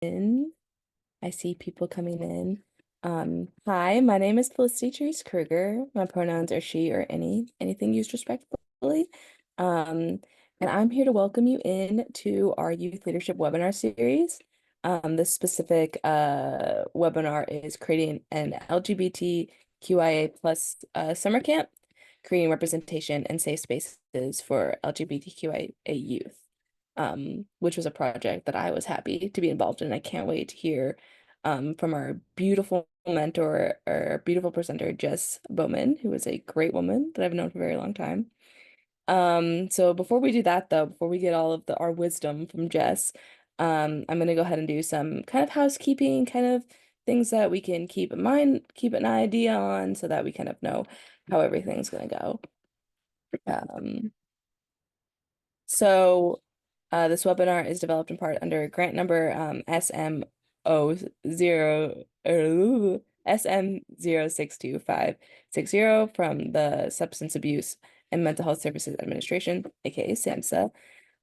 in. I see people coming in. Hi, my name is Felicity Therese Krueger. My pronouns are she or anything used respectfully. Um, and I'm here to welcome you in to our youth leadership webinar series. This specific webinar is creating an LGBTQIA plus summer camp, creating representation and safe spaces for LGBTQIA youth, which was a project that I was happy to be involved in. I can't wait to hear from our beautiful mentor or beautiful presenter, Jess Bowman, who is a great woman that I've known for a very long time. So before we do that, though, before we get all of our wisdom from Jess, I'm gonna go ahead and do some kind of housekeeping, kind of things that we can keep in mind, keep an idea on, so that we kind of know how everything's gonna go. Um, so this webinar is developed in part under grant number SM0625560 from the Substance Abuse and Mental Health Services Administration, aka SAMHSA,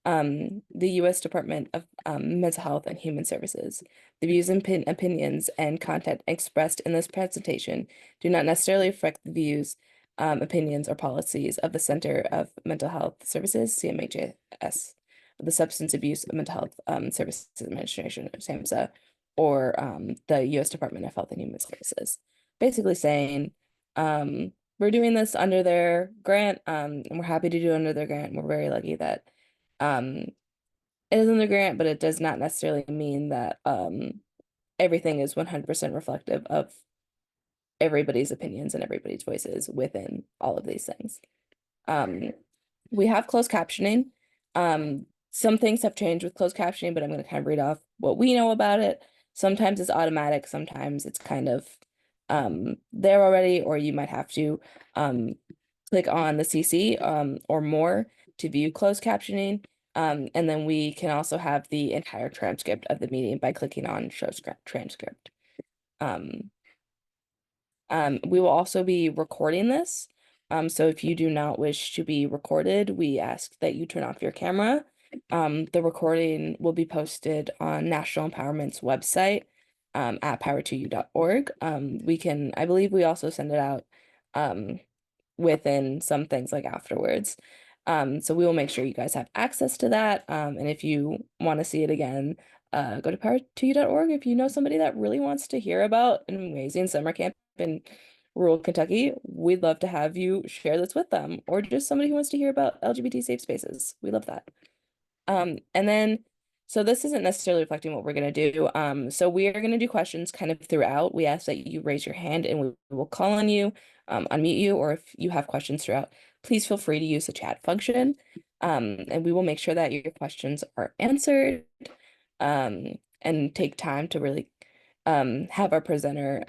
the U.S. Department of Mental Health and Human Services. The views and opinions and content expressed in this presentation do not necessarily reflect the views, opinions, or policies of the Center of Mental Health Services, CMHS, the Substance Abuse and Mental Health Services Administration, or SAMHSA, or the U.S. Department of Health and Human Services. Basically saying, we're doing this under their grant, and we're happy to do it under their grant. We're very lucky that it is in the grant, but it does not necessarily mean that everything is 100% reflective of everybody's opinions and everybody's voices within all of these things. We have closed captioning. Some things have changed with closed captioning, but I'm going to kind of read off what we know about it. Sometimes it's automatic, sometimes it's kind of there already, or you might have to click on the CC or more to view closed captioning. And then we can also have the entire transcript of the meeting by clicking on show transcript. We will also be recording this. So if you do not wish to be recorded, we ask that you turn off your camera. The recording will be posted on National Empowerment's website at power2u.org. I believe we also send it out within some things like afterwards. So we will make sure you guys have access to that. And if you want to see it again, go to power2u.org. If you know somebody that really wants to hear about an amazing summer camp in rural Kentucky, we'd love to have you share this with them, or just somebody who wants to hear about LGBT safe spaces. We love that. And then, so this isn't necessarily reflecting what we're going to do. So we are going to do questions kind of throughout. We ask that you raise your hand and we will call on you, unmute you, or if you have questions throughout, please feel free to use the chat function. And we will make sure that your questions are answered, and take time to really have our presenter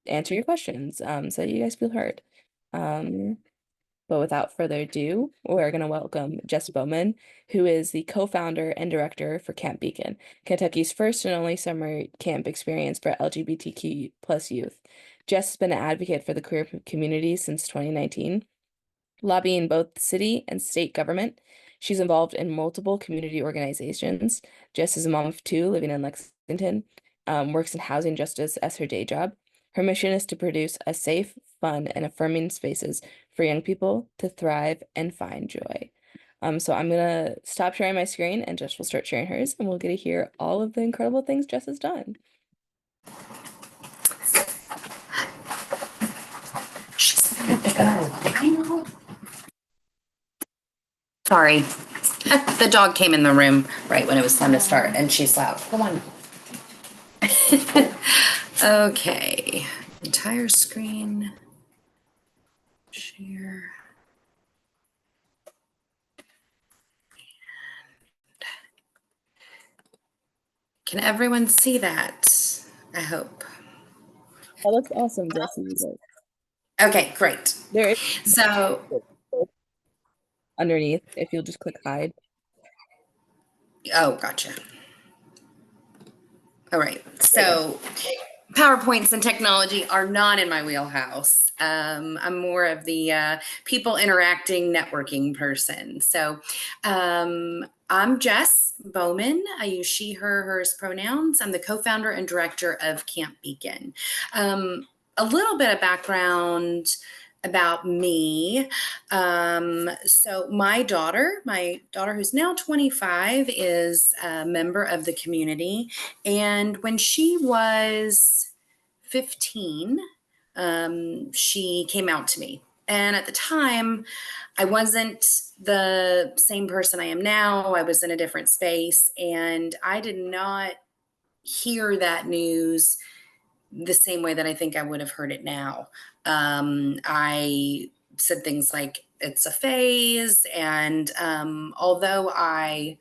answer your questions, so you guys feel heard. But without further ado, we're going to welcome Jess Bowman, who is the co-founder and director for Camp Beacon, Kentucky's first and only summer camp experience for LGBTQ plus youth. Jess has been an advocate for the queer community since 2019, lobbying both city and state government. She's involved in multiple community organizations. Jess is a mom of two living in Lexington, works in housing justice as her day job. Her mission is to produce a safe, fun, and affirming spaces for young people to thrive and find joy. So I'm gonna stop sharing my screen and Jess will start sharing hers, and we'll get to hear all of the incredible things Jess has done. Sorry, the dog came in the room right when it was time to start, and she's loud. Come on. Okay, entire screen, share. Can everyone see that? I hope. That looks awesome, Jessie. Okay, great. There is So underneath, if you'll just click hide. oh, gotcha. All right, so PowerPoints and technology are not in my wheelhouse. I'm more of the people interacting, networking person. So I'm Jess Bowman. I use she, her, hers pronouns. I'm the co-founder and director of Camp Beacon. A little bit of background about me. So my daughter who's now 25 is a member of the community. And when she was 15, she came out to me. And at the time, I wasn't the same person I am now. I was in a different space, and I did not hear that news the same way that I think I would have heard it now. I said things like, it's a phase. And although I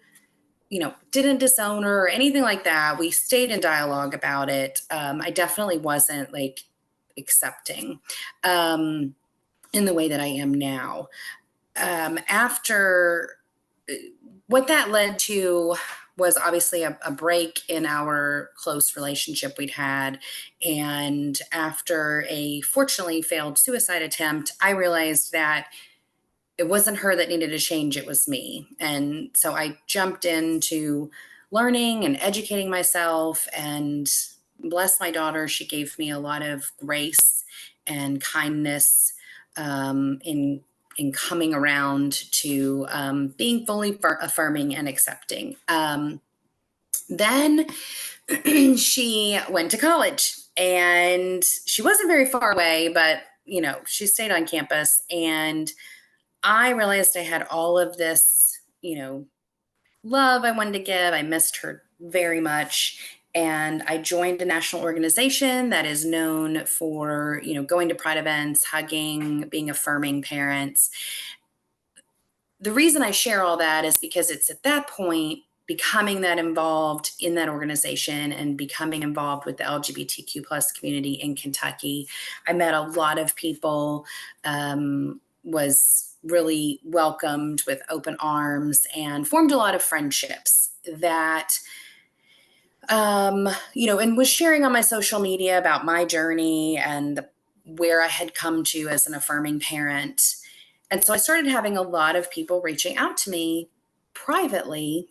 didn't disown her or anything like that, we stayed in dialogue about it. I definitely wasn't like accepting in the way that I am now. After what that led to was obviously a break in our close relationship we'd had. And after a fortunately failed suicide attempt, I realized that it wasn't her that needed to change, it was me. And so I jumped into learning and educating myself, and bless my daughter, she gave me a lot of grace and kindness in coming around to being fully affirming and accepting. Then she went to college, and she wasn't very far away, but she stayed on campus. And I realized I had all of this, love I wanted to give. I missed her very much. And I joined a national organization that is known for, going to Pride events, hugging, being affirming parents. The reason I share all that is because it's at that point, becoming that involved in that organization and becoming involved with the LGBTQ plus community in Kentucky. I met a lot of people, was really welcomed with open arms, and formed a lot of friendships that, and was sharing on my social media about my journey and where I had come to as an affirming parent. And so I started having a lot of people reaching out to me privately,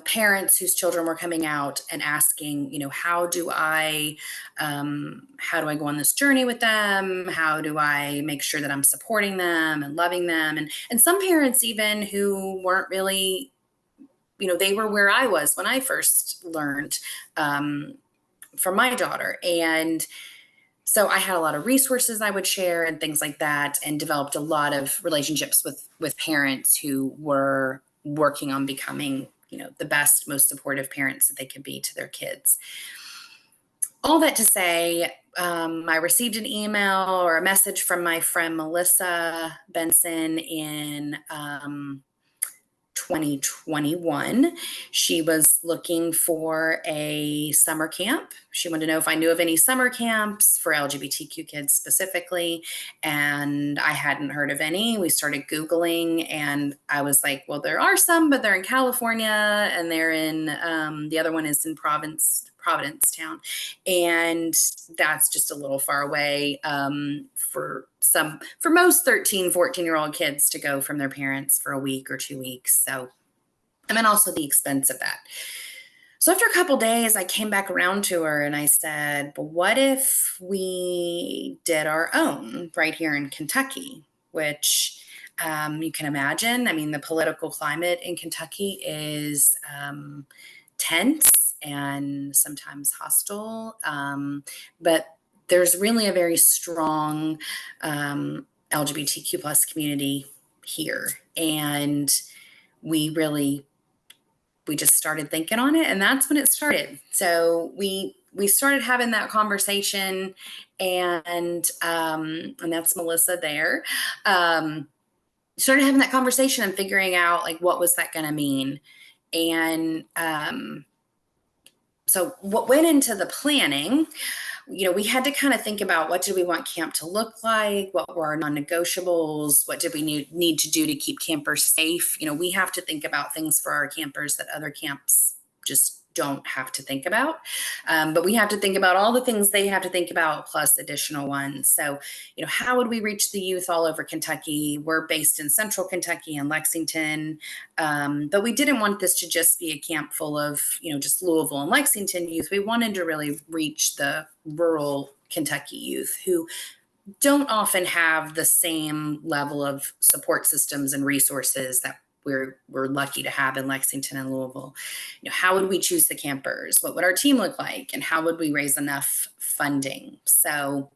parents whose children were coming out and asking, how do I go on this journey with them? How do I make sure that I'm supporting them and loving them? And some parents even who weren't really, they were where I was when I first learned from my daughter. And so I had a lot of resources I would share and things like that, and developed a lot of relationships with parents who were working on becoming, the best, most supportive parents that they could be to their kids. All that to say, I received an email or a message from my friend Melissa Benson in 2021. She was looking for a summer camp. She wanted to know if I knew of any summer camps for LGBTQ kids specifically, and I hadn't heard of any. We started Googling, and I was like, well, there are some, but they're in California, and they're in, the other one is in Provincetown, and that's just a little far away for most 13, 14-year-old kids to go from their parents for a week or 2 weeks. So, and then also the expense of that. So after a couple days, I came back around to her and I said, but what if we did our own right here in Kentucky, which you can imagine. I mean, the political climate in Kentucky is tense and sometimes hostile, but there's really a very strong LGBTQ plus community here. And we just started thinking on it, and that's when it started. So we started having that conversation, and that's Melissa there. Started having that conversation and figuring out like, what was that going to mean? And so what went into the planning, we had to kind of think about, what did we want camp to look like? What were our non-negotiables? What did we need to do to keep campers safe? We have to think about things for our campers that other camps just don't have to think about. But we have to think about all the things they have to think about, plus additional ones. So, how would we reach the youth all over Kentucky? We're based in central Kentucky and Lexington. But we didn't want this to just be a camp full of, just Louisville and Lexington youth. We wanted to really reach the rural Kentucky youth who don't often have the same level of support systems and resources that we're lucky to have in Lexington and Louisville. How would we choose the campers? What would our team look like? And how would we raise enough funding? So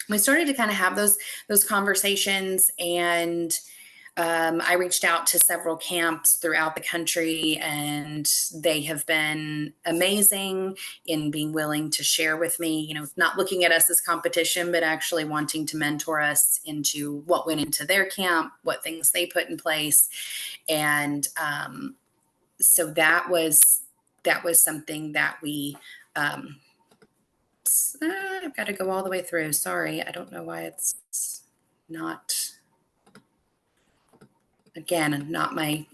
we started to kind of have those conversations, and I reached out to several camps throughout the country, and they have been amazing in being willing to share with me, not looking at us as competition, but actually wanting to mentor us into what went into their camp, what things they put in place. And so that was something that we, I've got to go all the way through. Sorry, I don't know why it's not. Again, not my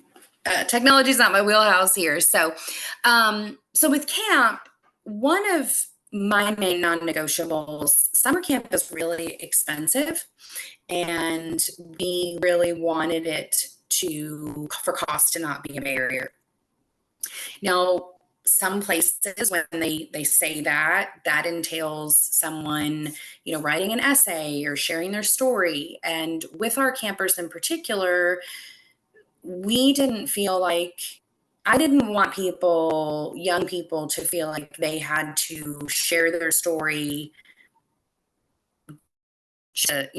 technology is not my wheelhouse here. So with camp, one of my main non-negotiables, summer camp is really expensive, and we really wanted it for cost to not be a barrier. Now, some places, when they say that entails someone, writing an essay or sharing their story. And with our campers in particular, we didn't feel like, I didn't want young people to feel like they had to share their story to,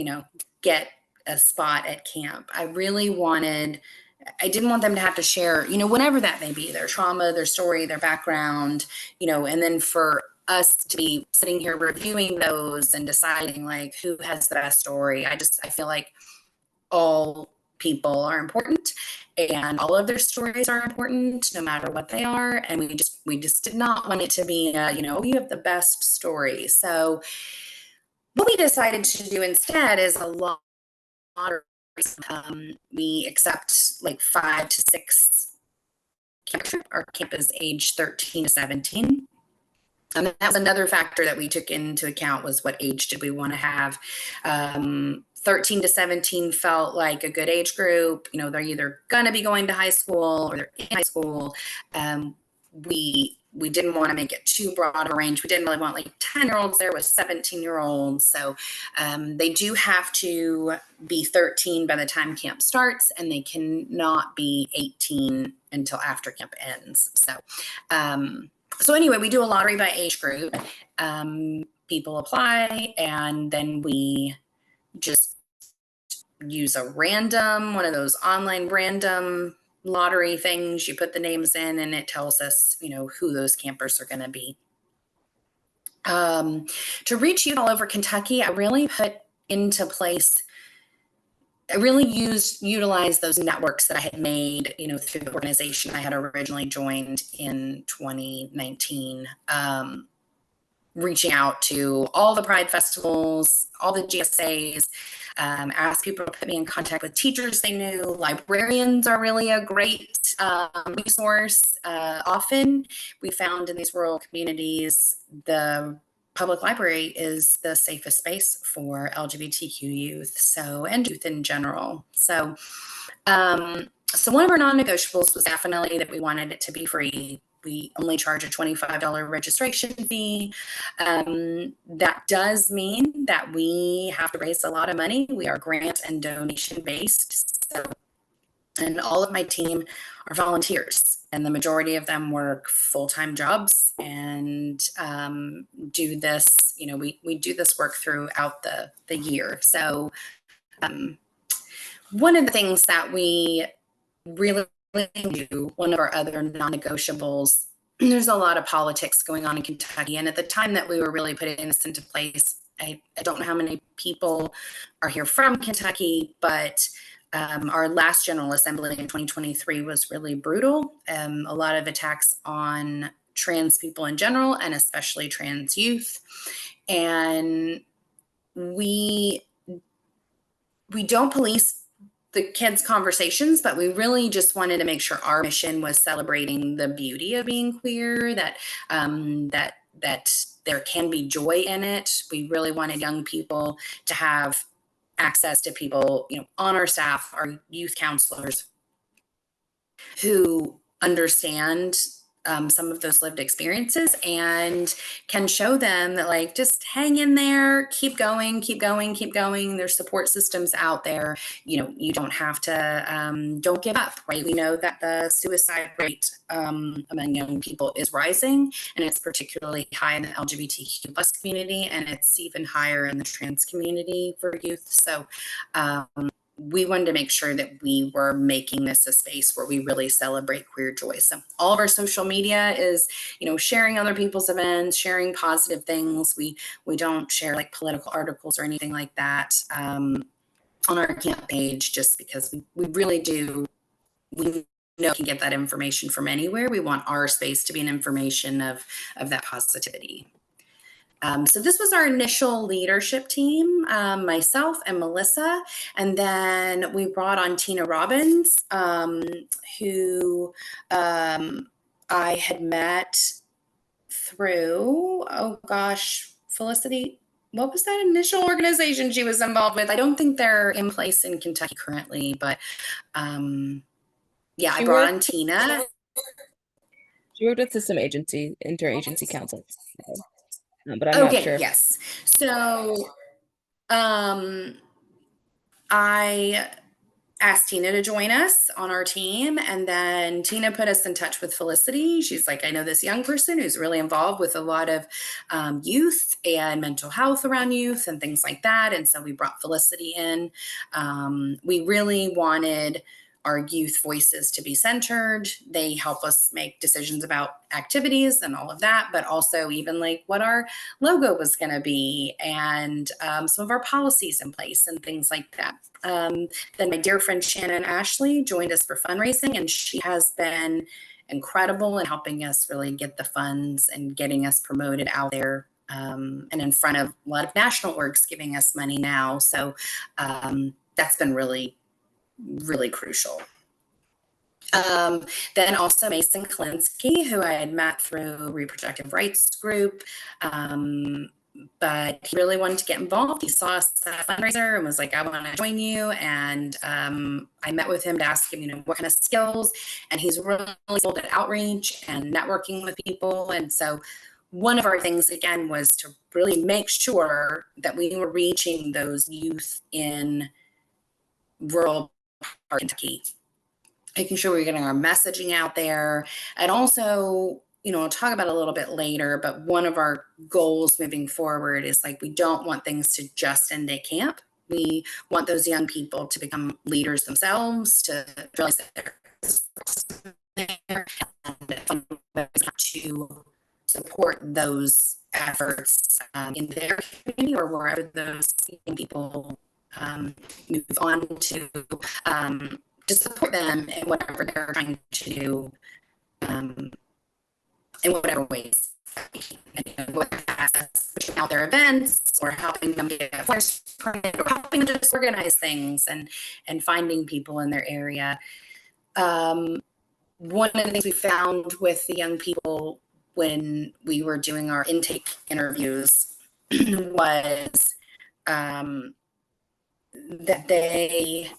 get a spot at camp. I didn't want them to have to share, whatever that may be, their trauma, their story, their background, and then for us to be sitting here reviewing those and deciding like who has the best story. I feel like all people are important and all of their stories are important no matter what they are. And we just did not want it to be, you have the best story. So what we decided to do instead is a lot we accept like 5 to 6 campers. Our camp is age 13 to 17. And that was another factor that we took into account, was what age did we want to have. 13 to 17 felt like a good age group. They're either going to be going to high school or they're in high school. We didn't want to make it too broad of a range. We didn't really want like 10-year-olds there with 17-year-olds. So they do have to be 13 by the time camp starts, and they cannot be 18 until after camp ends. So anyway, we do a lottery by age group. People apply, and then we just use one of those online random lottery things. You put the names in and it tells us, who those campers are going to be. To reach youth all over Kentucky, I really utilized those networks that I had made, through the organization I had originally joined in 2019. Reaching out to all the Pride festivals, all the GSAs, asked people to put me in contact with teachers they knew. Librarians are really a great resource. Often we found in these rural communities, the public library is the safest space for LGBTQ youth, and youth in general. So one of our non-negotiables was definitely that we wanted it to be free. We only charge a $25 registration fee. That does mean that we have to raise a lot of money. We are grant and donation based. And all of my team are volunteers, and the majority of them work full-time jobs and do this, we do this work throughout the year. So one of the things that we really do, one of our other non-negotiables, there's a lot of politics going on in Kentucky. And at the time that we were really putting this into place, I don't know how many people are here from Kentucky, but our last General Assembly in 2023 was really brutal. A lot of attacks on trans people in general, and especially trans youth. And we don't police the kids' conversations, but we really just wanted to make sure our mission was celebrating the beauty of being queer, that there can be joy in it. We really wanted young people to have access to people, on our staff, our youth counselors, who understand some of those lived experiences and can show them that, like, just hang in there, keep going, keep going, keep going. There's support systems out there. You don't have to, don't give up, right? We know that the suicide rate among young people is rising, and it's particularly high in the LGBTQ plus community, and it's even higher in the trans community for youth. So we wanted to make sure that we were making this a space where we really celebrate queer joy. So all of our social media is, sharing other people's events, sharing positive things. We don't share like political articles or anything like that on our camp page, just because we really do. We know we can get that information from anywhere. We want our space to be an information of that positivity. So this was our initial leadership team, myself and Melissa, and then we brought on Tina Robbins, who I had met through, Felicity. What was that initial organization she was involved with? I don't think they're in place in Kentucky currently, but I brought on Tina. She worked with System Agency, Interagency Council. But I'm not Okay, sure. yes. So I asked Tina to join us on our team, and then Tina put us in touch with Felicity. She's like, I know this young person who's really involved with a lot of youth and mental health around youth and things like that. And so we brought Felicity in. We really wanted our youth voices to be centered. They help us make decisions about activities and all of that, but also even like what our logo was going to be, and some of our policies in place and things like that. Then my dear friend Shannon Ashley joined us for fundraising, and she has been incredible in helping us really get the funds and getting us promoted out there, and in front of a lot of national orgs giving us money now. So that's been really, really crucial. Then also Mason Kalinsky, who I had met through Reproductive Rights Group, but he really wanted to get involved. He saw us at a fundraiser and was like, I want to join you. And I met with him to ask him, what kind of skills, and he's really skilled at outreach and networking with people. And so one of our things, again, was to really make sure that we were reaching those youth in rural Kentucky, making sure we're getting our messaging out there. And also, I'll talk about it a little bit later, but one of our goals moving forward is like, we don't want things to just end at camp. We want those young people to become leaders themselves, to realize that they're there, and to support those efforts in their community or wherever those young people move on to support them in whatever they're trying to do, in whatever ways. Whether that's pushing out their events or helping them get flyers printed or helping them just organize things and finding people in their area. One of the things we found with the young people when we were doing our intake interviews was that they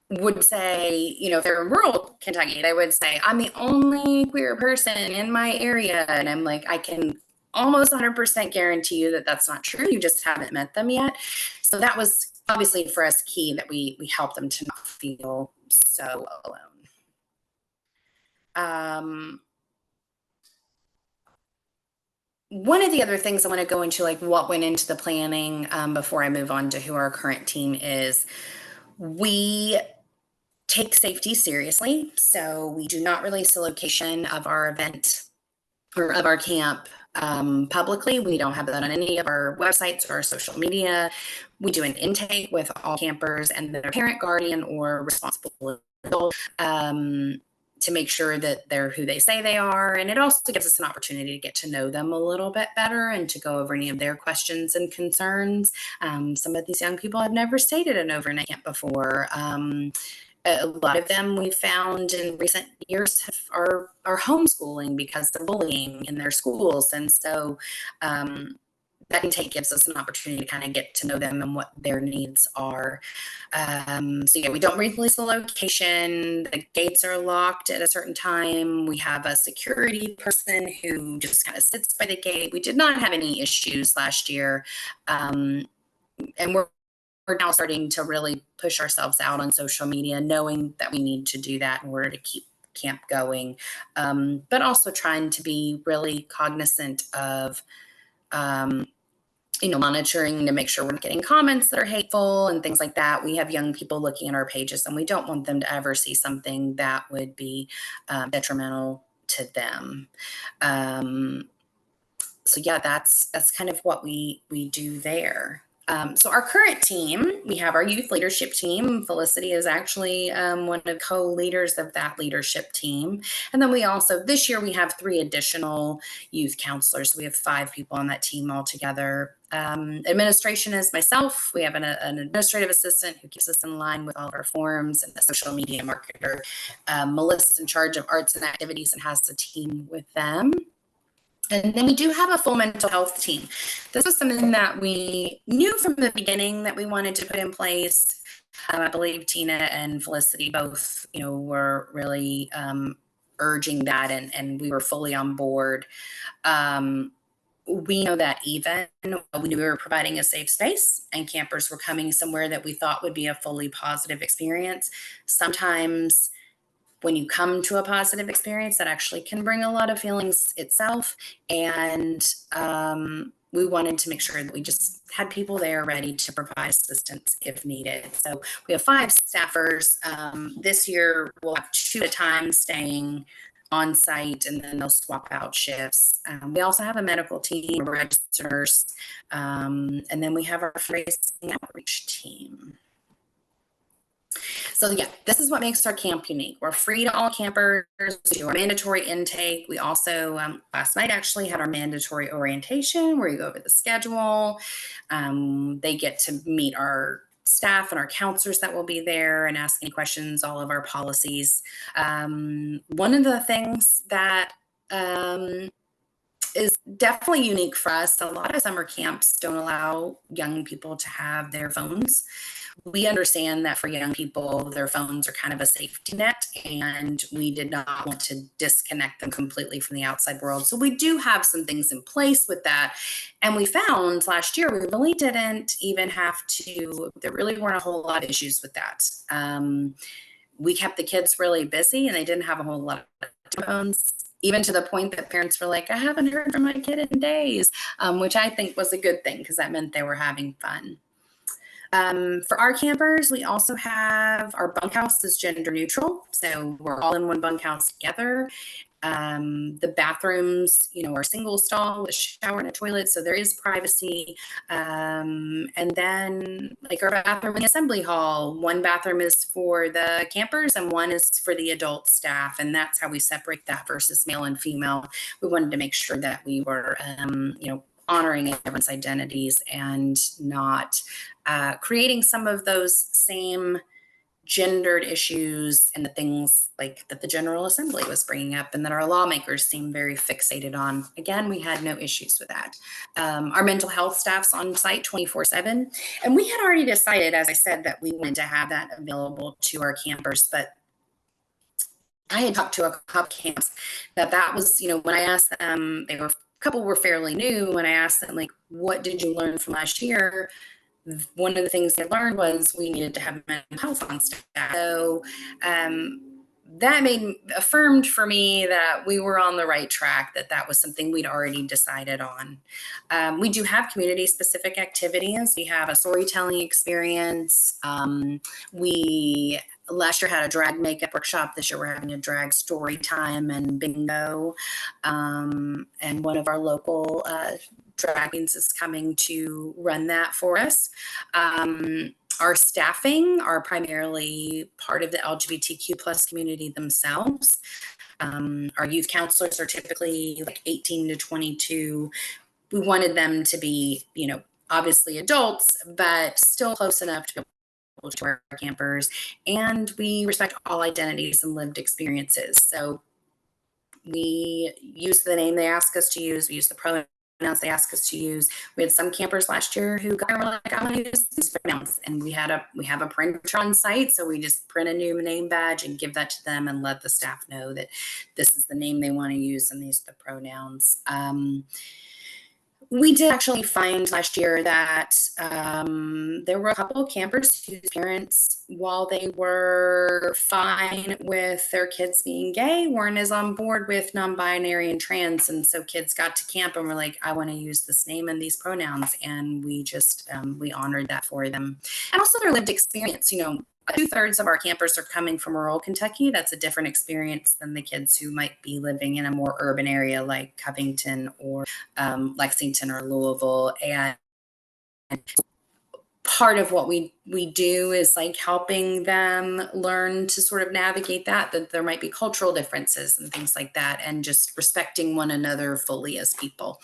would say, if they're in rural Kentucky, they would say, I'm the only queer person in my area. And I'm like, I can almost 100% guarantee you that that's not true. You just haven't met them yet. So that was obviously for us key, that we help them to not feel so alone. One of the other things I want to go into, like what went into the planning before I move on to who our current team is, we take safety seriously. So we do not release the location of our event or of our camp publicly. We don't have that on any of our websites or our social media. We do an intake with all campers and their parent, guardian, or responsible adult to make sure that they're who they say they are. And it also gives us an opportunity to get to know them a little bit better and to go over any of their questions and concerns. Some of these young people have never stayed at an overnight camp before. A lot of them we found in recent years are homeschooling because of bullying in their schools. And so that intake gives us an opportunity to kind of get to know them and what their needs are. So yeah, we don't release the location. The gates are locked at a certain time. We have a security person who just kind of sits by the gate. We did not have any issues last year. And we're now starting to really push ourselves out on social media, knowing that we need to do that in order to keep camp going, but also trying to be really cognizant of monitoring to make sure we're not getting comments that are hateful and things like that. We have young people looking at our pages, and we don't want them to ever see something that would be detrimental to them. So yeah, that's kind of what we do there. So our current team, we have our youth leadership team. Felicity is actually one of the co-leaders of that leadership team. And then we also, this year, we have 3 additional youth counselors. So we have 5 people on that team altogether. Administration is myself. We have an administrative assistant who keeps us in line with all of our forms, and a social media marketer. Melissa's in charge of arts and activities and has a team with them. And then we do have a full mental health team. This was something that we knew from the beginning that we wanted to put in place. I believe Tina and Felicity both, were really urging that, and we were fully on board. We know that even we knew we were providing a safe space and campers were coming somewhere that we thought would be a fully positive experience, sometimes when you come to a positive experience, that actually can bring a lot of feelings itself. And we wanted to make sure that we just had people there ready to provide assistance if needed. So we have 5 staffers. This year, we'll have 2 at a time staying on site, and then they'll swap out shifts. We also have a medical team, a registered nurse, and then we have our fundraising outreach team. So yeah, this is what makes our camp unique. We're free to all campers. We do our mandatory intake. We also, last night actually had our mandatory orientation where you go over the schedule. They get to meet our staff and our counselors that will be there and ask any questions, all of our policies. One of the things that is definitely unique for us, a lot of summer camps don't allow young people to have their phones. We understand that for young people, their phones are kind of a safety net, and we did not want to disconnect them completely from the outside world. So we do have some things in place with that. And we found last year, we really didn't even have to, there really weren't a whole lot of issues with that. We kept the kids really busy, and they didn't have a whole lot of phones, even to the point that parents were like, I haven't heard from my kid in days, which I think was a good thing because that meant they were having fun. For our campers, we also have our bunkhouse is gender neutral. So we're all in one bunkhouse together. The bathrooms, are single stall with a shower and a toilet. So there is privacy. And then like our bathroom in the assembly hall, one bathroom is for the campers and one is for the adult staff. And that's how we separate that versus male and female. We wanted to make sure that we were, honoring everyone's identities and not creating some of those same gendered issues and the things like that the General Assembly was bringing up and that our lawmakers seem very fixated on. Again, we had no issues with that. Our mental health staff's on site 24/7. And we had already decided, as I said, that we wanted to have that available to our campers, but I had talked to a couple camps that was, when I asked them, a couple were fairly new. When I asked them, like, what did you learn from last year? One of the things they learned was we needed to have mental health on staff. So that affirmed for me that we were on the right track, that was something we'd already decided on. We do have community specific activities. We have a storytelling experience. We last year had a drag makeup workshop. This year we're having a drag story time and bingo. And one of our local drag queens is coming to run that for us. Our staffing are primarily part of the LGBTQ plus community themselves. Our youth counselors are typically like 18 to 22. We wanted them to be, obviously adults, but still close enough to be able to our campers. And we respect all identities and lived experiences. So we use the name they ask us to use. We use the pronouns they ask us to use. We had some campers last year who were like, I want to use these pronouns. And we have a printer on site. So we just print a new name badge and give that to them and let the staff know that this is the name they want to use and these are the pronouns. We did actually find last year that there were a couple of campers whose parents, while they were fine with their kids being gay, weren't as on board with non-binary and trans. And so kids got to camp and were like, I want to use this name and these pronouns. And we just, we honored that for them. And also their lived experience, 2/3 of our campers are coming from rural Kentucky. That's a different experience than the kids who might be living in a more urban area like Covington or Lexington or Louisville. And part of what we do is like helping them learn to sort of navigate that there might be cultural differences and things like that, and just respecting one another fully as people.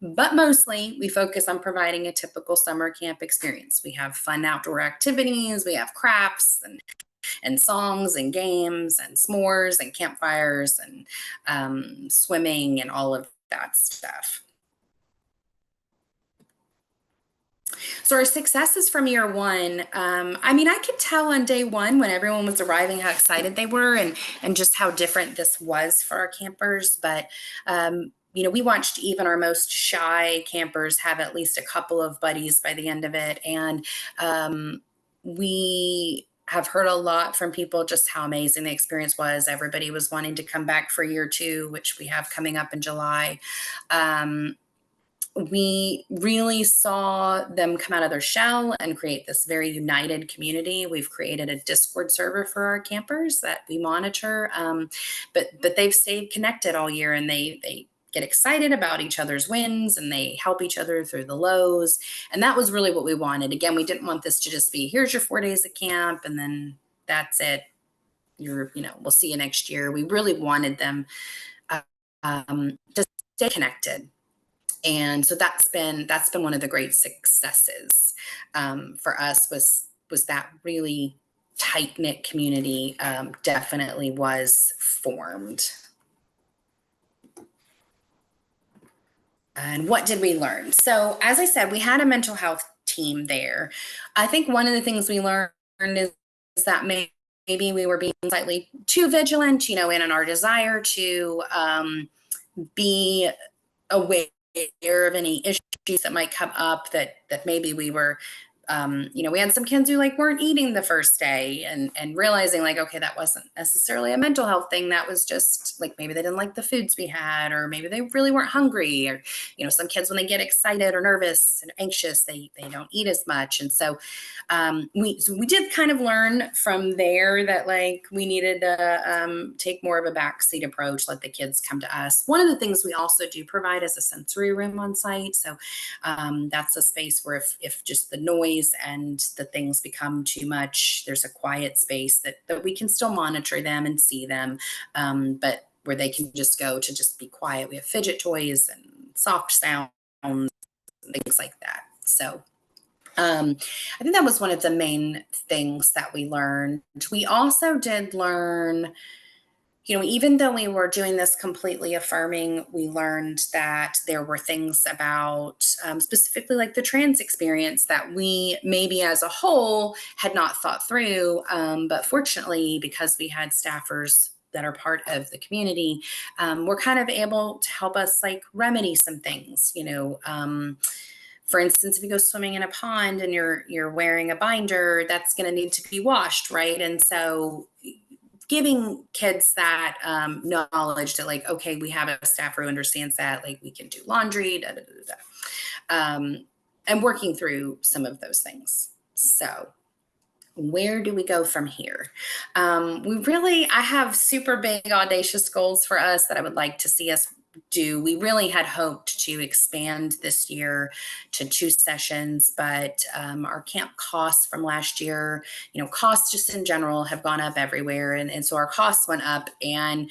But mostly we focus on providing a typical summer camp experience. We have fun outdoor activities, we have crafts and songs and games and s'mores and campfires and swimming and all of that stuff. So our successes from year one, I could tell on day one when everyone was arriving how excited they were and just how different this was for our campers. But we watched even our most shy campers have at least a couple of buddies by the end of it. And we have heard a lot from people just how amazing the experience was. Everybody was wanting to come back for year two, which we have coming up in July. We really saw them come out of their shell and create this very united community. We've created a Discord server for our campers that we monitor, but they've stayed connected all year, and they get excited about each other's wins and they help each other through the lows. And that was really what we wanted. Again, we didn't want this to just be, here's your 4 days at camp and then that's it. We'll see you next year. We really wanted them to stay connected. And so that's been one of the great successes for us was that really tight-knit community definitely was formed. And what did we learn? So as I said, we had a mental health team there. I think one of the things we learned is that maybe we were being slightly too vigilant, in our desire to be aware of any issues that might come up, that maybe we were, we had some kids who weren't eating the first day and realizing okay, that wasn't necessarily a mental health thing. That was just maybe they didn't like the foods we had, or maybe they really weren't hungry, or, some kids when they get excited or nervous and anxious, they don't eat as much. And so we did kind of learn from there that we needed to take more of a backseat approach, let the kids come to us. One of the things we also do provide is a sensory room on site. So that's a space where if just the noise and the things become too much, there's a quiet space that we can still monitor them and see them, but where they can just go to just be quiet. We have fidget toys and soft sounds, things like that. So I think that was one of the main things that we learned. We also did learn, even though we were doing this completely affirming, we learned that there were things about specifically the trans experience that we maybe as a whole had not thought through. But fortunately, because we had staffers that are part of the community, we're kind of able to help us remedy some things, for instance, if you go swimming in a pond and you're wearing a binder, that's going to need to be washed, right? And so giving kids that knowledge that okay, we have a staffer who understands that, we can do laundry, and working through some of those things. So where do we go from here? I have super big audacious goals for us that I would like to see us do. We really had hoped to expand this year to 2 sessions, but our camp costs from last year, costs just in general have gone up everywhere. And so our costs went up. And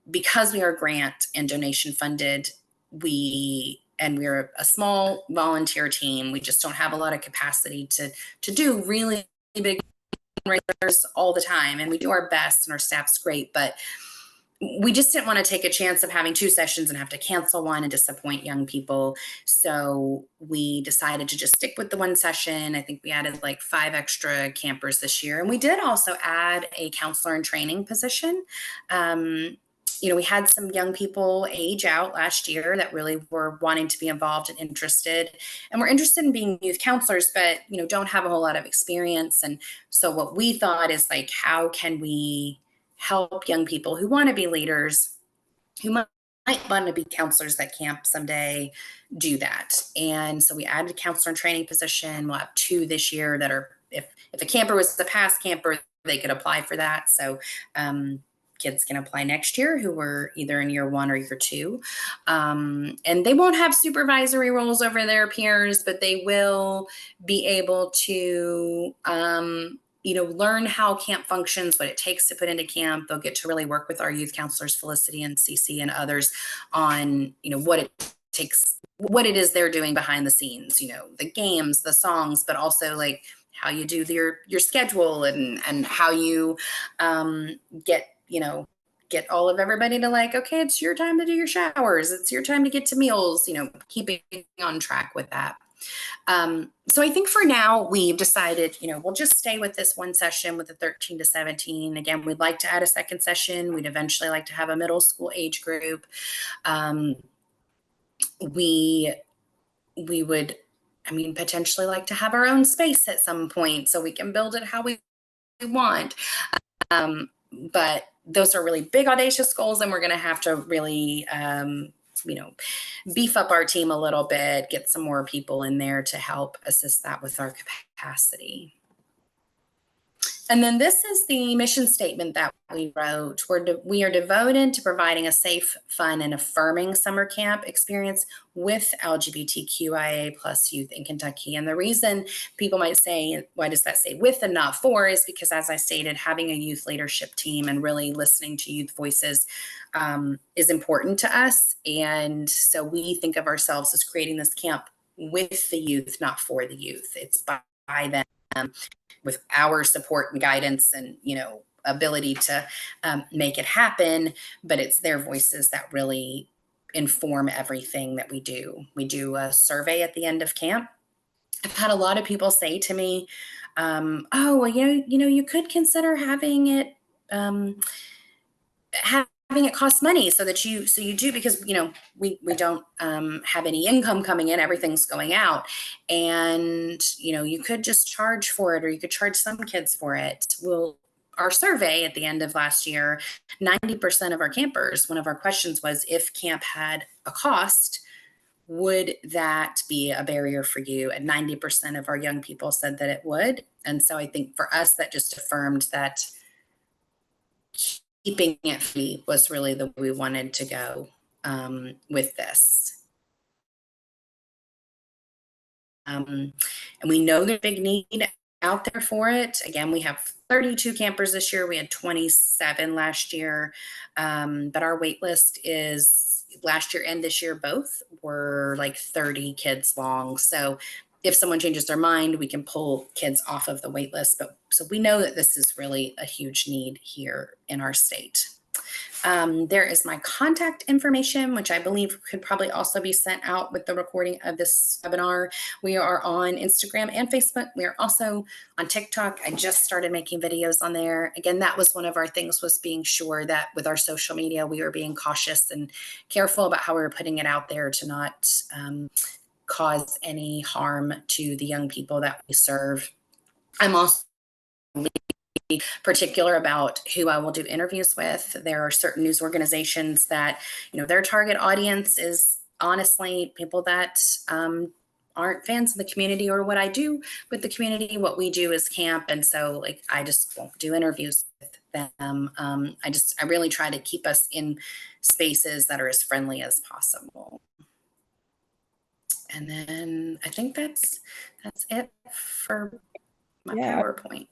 because we are grant and donation funded, we're a small volunteer team. We just don't have a lot of capacity to do really big fundraisers all the time. And we do our best and our staff's great, but we just didn't want to take a chance of having 2 sessions and have to cancel one and disappoint young people. So we decided to just stick with the 1 session. I think we added like 5 extra campers this year. And we did also add a counselor in training position. We had some young people age out last year that really were wanting to be involved and interested, and we're interested in being youth counselors, but, don't have a whole lot of experience. And so what we thought is like, how can we help young people who want to be leaders, who might want to be counselors at camp someday, do that? And so we added a counselor and training position. We'll have 2 this year that are, if a camper was a past camper, they could apply for that. So kids can apply next year who were either in year 1 or year 2. And they won't have supervisory roles over their peers, but they will be able to learn how camp functions, what it takes to put into camp. They'll get to really work with our youth counselors, Felicity and Cece and others, on, what it takes, what it is they're doing behind the scenes, the games, the songs, but also like how you do your schedule and how you get all of everybody to like, okay, it's your time to do your showers. It's your time to get to meals, keeping on track with that. So I think for now we've decided, we'll just stay with this 1 session with the 13 to 17. Again, we'd like to add a 2nd session. We'd eventually like to have a middle school age group. We would, potentially like to have our own space at some point so we can build it how we want. But those are really big, audacious goals, and we're going to have to really, beef up our team a little bit, get some more people in there to help assist that with our capacity. And then this is the mission statement that we wrote. We are devoted to providing a safe, fun, and affirming summer camp experience with LGBTQIA plus youth in Kentucky. And the reason people might say, why does that say with and not for, is because, as I stated, having a youth leadership team and really listening to youth voices is important to us. And so we think of ourselves as creating this camp with the youth, not for the youth. It's by them, with our support and guidance and, ability to make it happen. But it's their voices that really inform everything that we do. We do a survey at the end of camp. I've had a lot of people say to me, oh, well, you could consider having it, having it cost money so you do, because, we don't have any income coming in, everything's going out. And, you could just charge for it, or you could charge some kids for it. Well, our survey at the end of last year, 90% of our campers, one of our questions was, if camp had a cost, would that be a barrier for you? And 90% of our young people said that it would. And so I think for us, that just affirmed that keeping it free was really the way we wanted to go with this. And we know there's a big need out there for it. Again, we have 32 campers this year. We had 27 last year. But our wait list is, last year and this year both were like 30 kids long. So if someone changes their mind, we can pull kids off of the wait list. But so we know that this is really a huge need here in our state. There is my contact information, which I believe could probably also be sent out with the recording of this webinar. We are on Instagram and Facebook. We are also on TikTok. I just started making videos on there. Again, that was one of our things, was being sure that with our social media, we were being cautious and careful about how we were putting it out there to not cause any harm to the young people that we serve. I'm also particular about who I will do interviews with. There are certain news organizations that, their target audience is honestly people that aren't fans of the community or what I do with the community. What we do is camp. And so I just won't do interviews with them. I really try to keep us in spaces that are as friendly as possible. And then I think that's it for my Yeah, PowerPoint.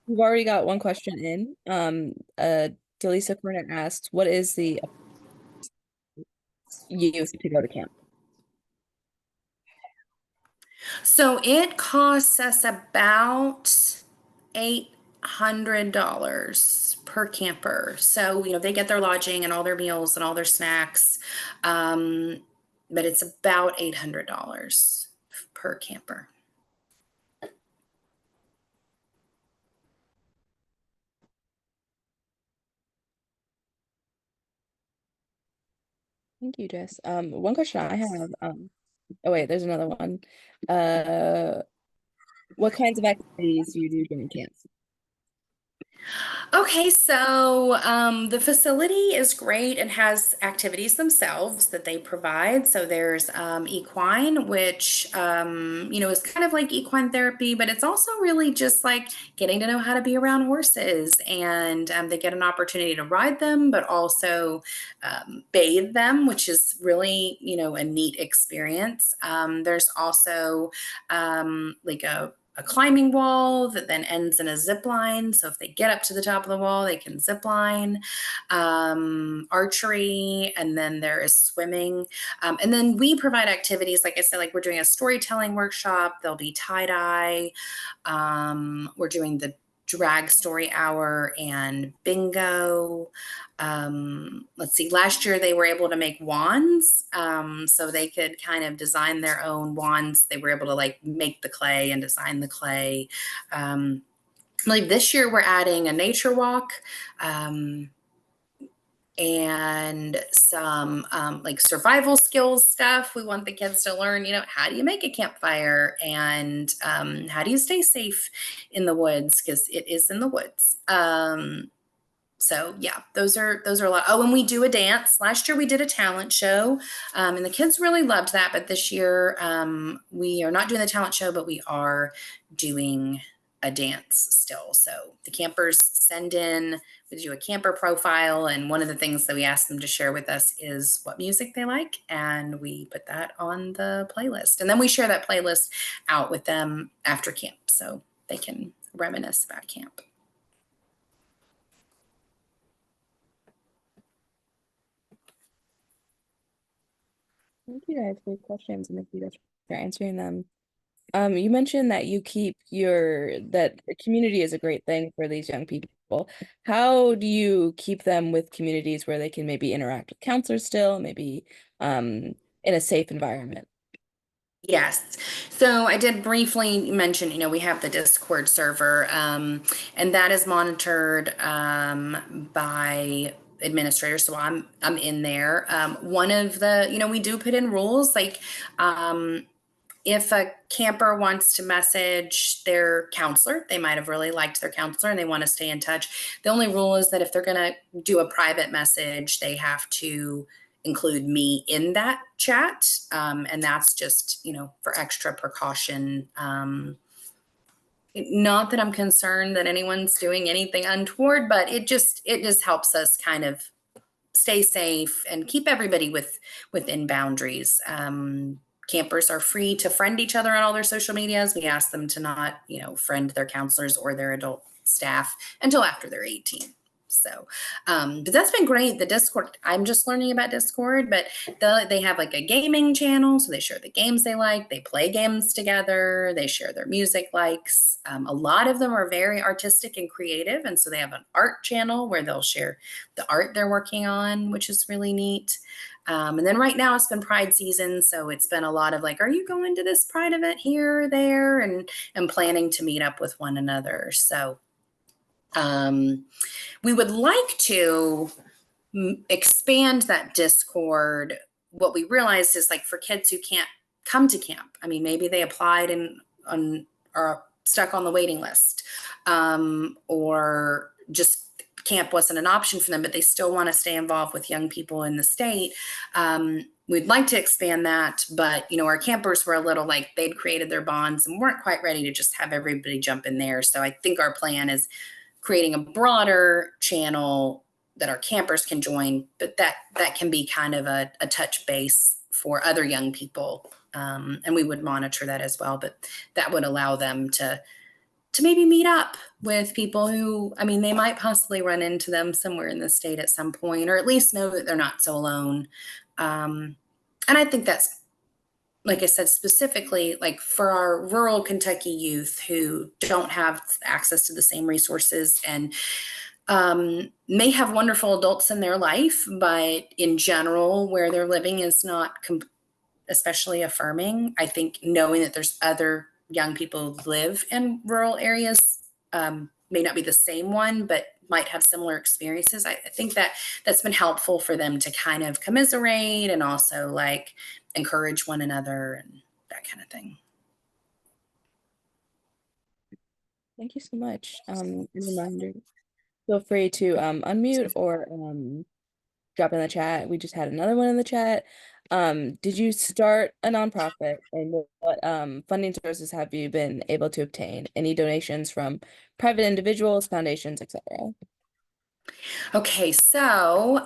we've already got one question in. Delisa Cornet asks, what is the youth to go to camp? So it costs us about $800 per camper. So, they get their lodging and all their meals and all their snacks. But it's about $800 per camper. Thank you, Jess. One question I have, oh wait, there's another one. Uh, what kinds of activities do you do during camp? Okay, so the facility is great and has activities themselves that they provide. So there's equine, which is kind of like equine therapy, but it's also really just like getting to know how to be around horses, and they get an opportunity to ride them, but also bathe them, which is really a neat experience. There's also like a climbing wall that then ends in a zip line. So if they get up to the top of the wall, they can zip line, archery, and then there is swimming. And then we provide activities, like I said, like we're doing a storytelling workshop. There'll be tie-dye. We're doing the drag story hour and bingo. Let's see, last year they were able to make wands. So they could kind of design their own wands. They were able to like make the clay and design the clay. Like this year we're adding a nature walk. And some like survival skills stuff. We want the kids to learn, how do you make a campfire, and how do you stay safe in the woods, because it is in the woods. So yeah, those are a lot. Oh, and we do a dance. Last year we did a talent show, and the kids really loved that. But this year we are not doing the talent show, but we are doing a dance still. So the campers send in, we do a camper profile, and one of the things that we ask them to share with us is what music they like, and we put that on the playlist. And then we share that playlist out with them after camp so they can reminisce about camp. Thank you guys for the questions, and thank you guys for answering them. You mentioned that that the community is a great thing for these young people. How do you keep them with communities where they can maybe interact with counselors still, maybe in a safe environment? Yes. So I did briefly mention, we have the Discord server, and that is monitored by administrators. So I'm in there. One of the, we do put in rules, like if a camper wants to message their counselor, they might have really liked their counselor and they want to stay in touch. The only rule is that if they're going to do a private message, they have to include me in that chat. And that's just, for extra precaution. Not that I'm concerned that anyone's doing anything untoward, but it just helps us kind of stay safe and keep everybody within boundaries. Campers are free to friend each other on all their social medias. We ask them to not, friend their counselors or their adult staff until after they're 18. So, but that's been great. The Discord, I'm just learning about Discord, but they have like a gaming channel. So they share the games they like. They play games together. They share their music likes. A lot of them are very artistic and creative. And so they have an art channel where they'll share the art they're working on, which is really neat. And then right now it's been Pride season. So it's been a lot of like, are you going to this Pride event here or there? And planning to meet up with one another. So we would like to expand that Discord. What we realized is like for kids who can't come to camp, I mean, maybe they applied and are stuck on the waiting list, or just camp wasn't an option for them, but they still want to stay involved with young people in the state. We'd like to expand that, but our campers were a little like they'd created their bonds and weren't quite ready to just have everybody jump in there. So I think our plan is creating a broader channel that our campers can join, but that can be kind of a touch base for other young people. And we would monitor that as well, but that would allow them to maybe meet up with people who, I mean, they might possibly run into them somewhere in the state at some point, or at least know that they're not so alone. And I think that's, like I said, specifically like for our rural Kentucky youth who don't have access to the same resources and may have wonderful adults in their life, but in general, where they're living is not especially affirming. I think knowing that there's other young people who live in rural areas, may not be the same one, but might have similar experiences. I think that that's been helpful for them to kind of commiserate and also like encourage one another and that kind of thing. Thank you so much. Reminder, feel free to unmute or drop in the chat. We just had another one in the chat. Did you start a nonprofit, and what funding sources have you been able to obtain? Any donations from private individuals, foundations, etc.? Okay, so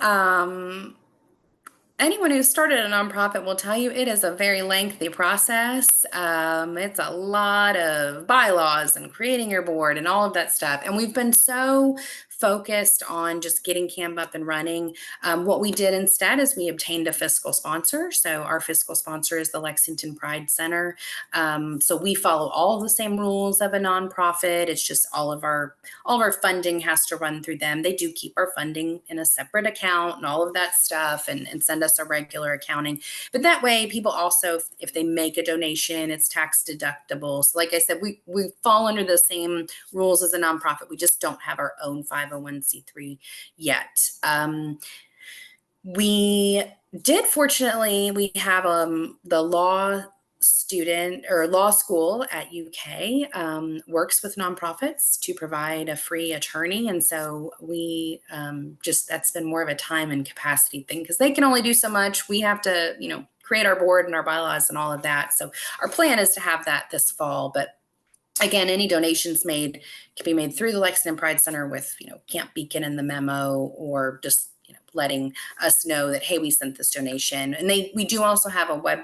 anyone who started a nonprofit will tell you it is a very lengthy process. It's a lot of bylaws and creating your board and all of that stuff. And we've been so focused on just getting camp up and running. What we did instead is we obtained a fiscal sponsor. So our fiscal sponsor is the Lexington Pride Center. So we follow all the same rules of a nonprofit. It's just all of our funding has to run through them. They do keep our funding in a separate account and all of that stuff, and send us a regular accounting. But that way, people also, if they make a donation, it's tax deductible. So like I said, we fall under the same rules as a nonprofit. We just don't have our own 501c3 yet. We did, fortunately, we have the law student or law school at UK works with nonprofits to provide a free attorney. And so we that's been more of a time and capacity thing because they can only do so much. We have to, create our board and our bylaws and all of that. So our plan is to have that this fall. But again, any donations made can be made through the Lexington Pride Center with, Camp Beacon in the memo, or just, letting us know that, hey, we sent this donation. And we do also have a web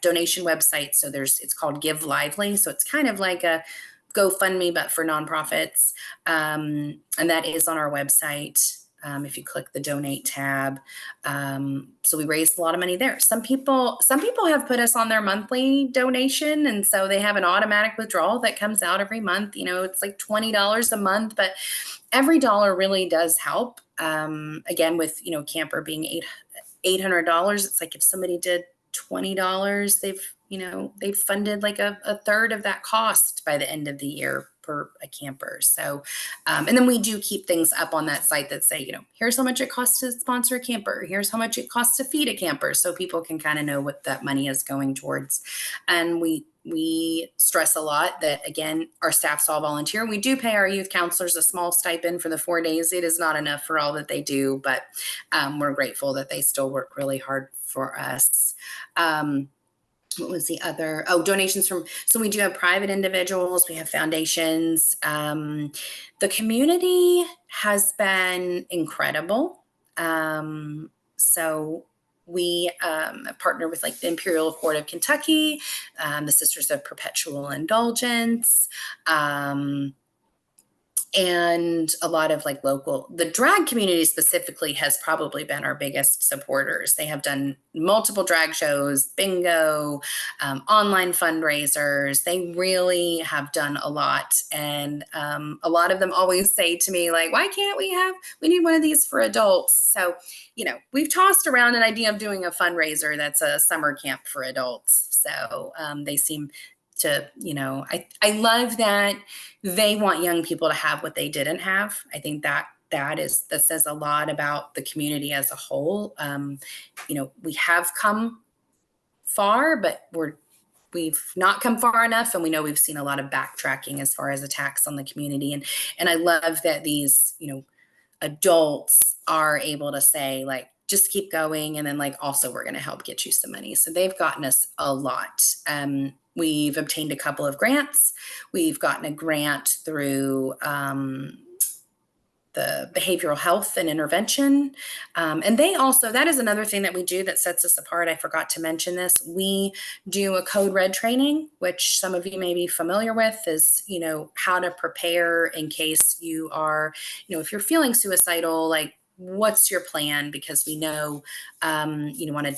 donation website. So it's called Give Lively. So it's kind of like a GoFundMe, but for nonprofits. And that is on our website. If you click the donate tab. So we raised a lot of money there. Some people have put us on their monthly donation. And so they have an automatic withdrawal that comes out every month. It's like $20 a month, but every dollar really does help. Again, with, camper being $800, it's like if somebody did $20, they've funded like a third of that cost by the end of the year per a camper. So, and then we do keep things up on that site that say, here's how much it costs to sponsor a camper. Here's how much it costs to feed a camper. So people can kind of know what that money is going towards. And we stress a lot that, again, our staff's all volunteer. We do pay our youth counselors a small stipend for the 4 days. It is not enough for all that they do, but we're grateful that they still work really hard for us. What was the other? Oh, donations so we do have private individuals, we have foundations. The community has been incredible. So we partner with like the Imperial Court of Kentucky, the Sisters of Perpetual Indulgence, and a lot of like the drag community specifically has probably been our biggest supporters. They have done multiple drag shows, bingo, online fundraisers. They really have done a lot. And a lot of them always say to me, like, why can't we need one of these for adults? So, we've tossed around an idea of doing a fundraiser that's a summer camp for adults. So they seem to, I love that they want young people to have what they didn't have. I think that says a lot about the community as a whole. We have come far, but we've not come far enough. And we know we've seen a lot of backtracking as far as attacks on the community. And I love that these, adults are able to say, like, just keep going. And then like, also, we're going to help get you some money. So they've gotten us a lot. We've obtained a couple of grants. We've gotten a grant through the behavioral health and intervention. And they also, that is another thing that we do that sets us apart. I forgot to mention this. We do a code red training, which some of you may be familiar with, is, how to prepare in case you are, if you're feeling suicidal, like, what's your plan? Because we know, you want to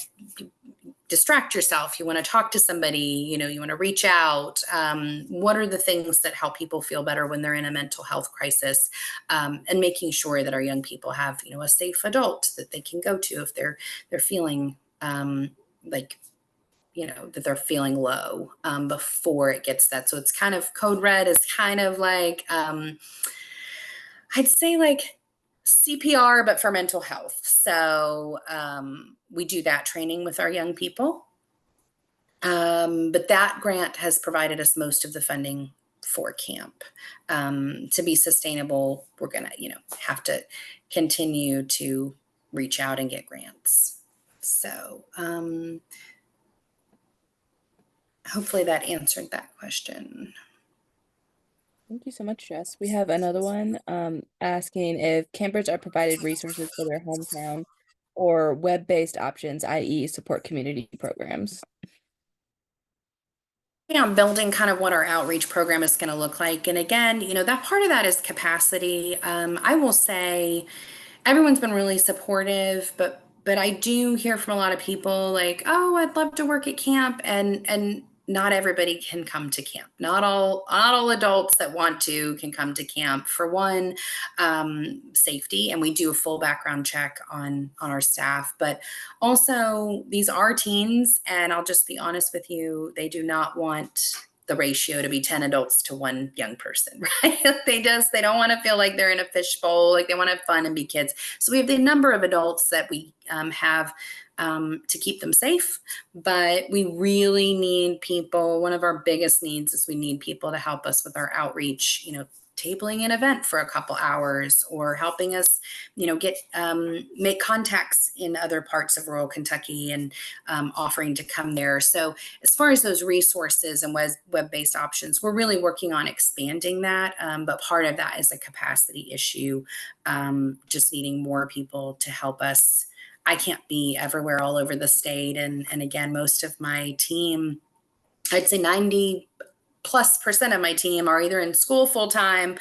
distract yourself, you want to talk to somebody, you want to reach out. What are the things that help people feel better when they're in a mental health crisis? And making sure that our young people have, a safe adult that they can go to if they're feeling like, that they're feeling low before it gets that. So it's kind of, code red is kind of like, I'd say like CPR, but for mental health. So we do that training with our young people. But that grant has provided us most of the funding for camp. To be sustainable, we're going to, have to continue to reach out and get grants. So hopefully that answered that question. Thank you so much, Jess. We have another one asking if campers are provided resources for their hometown or web-based options, i.e., support community programs. I'm building kind of what our outreach program is going to look like. And again, that part of that is capacity. I will say everyone's been really supportive, but I do hear from a lot of people like, oh, I'd love to work at camp, and not everybody can come to camp. Not all adults that want to can come to camp. For one, safety, and we do a full background check on our staff, but also these are teens, and I'll just be honest with you, they do not want the ratio to be 10 adults to one young person, right? They don't want to feel like they're in a fishbowl, like they want to have fun and be kids. So we have the number of adults that we have to keep them safe, but we really need people. One of our biggest needs is we need people to help us with our outreach, tabling an event for a couple hours, or helping us, get make contacts in other parts of rural Kentucky, and offering to come there. So as far as those resources and web-based options, we're really working on expanding that. But part of that is a capacity issue, just needing more people to help us. I can't be everywhere all over the state. And again, most of my team, I'd say 90+% of my team are either in school full-time,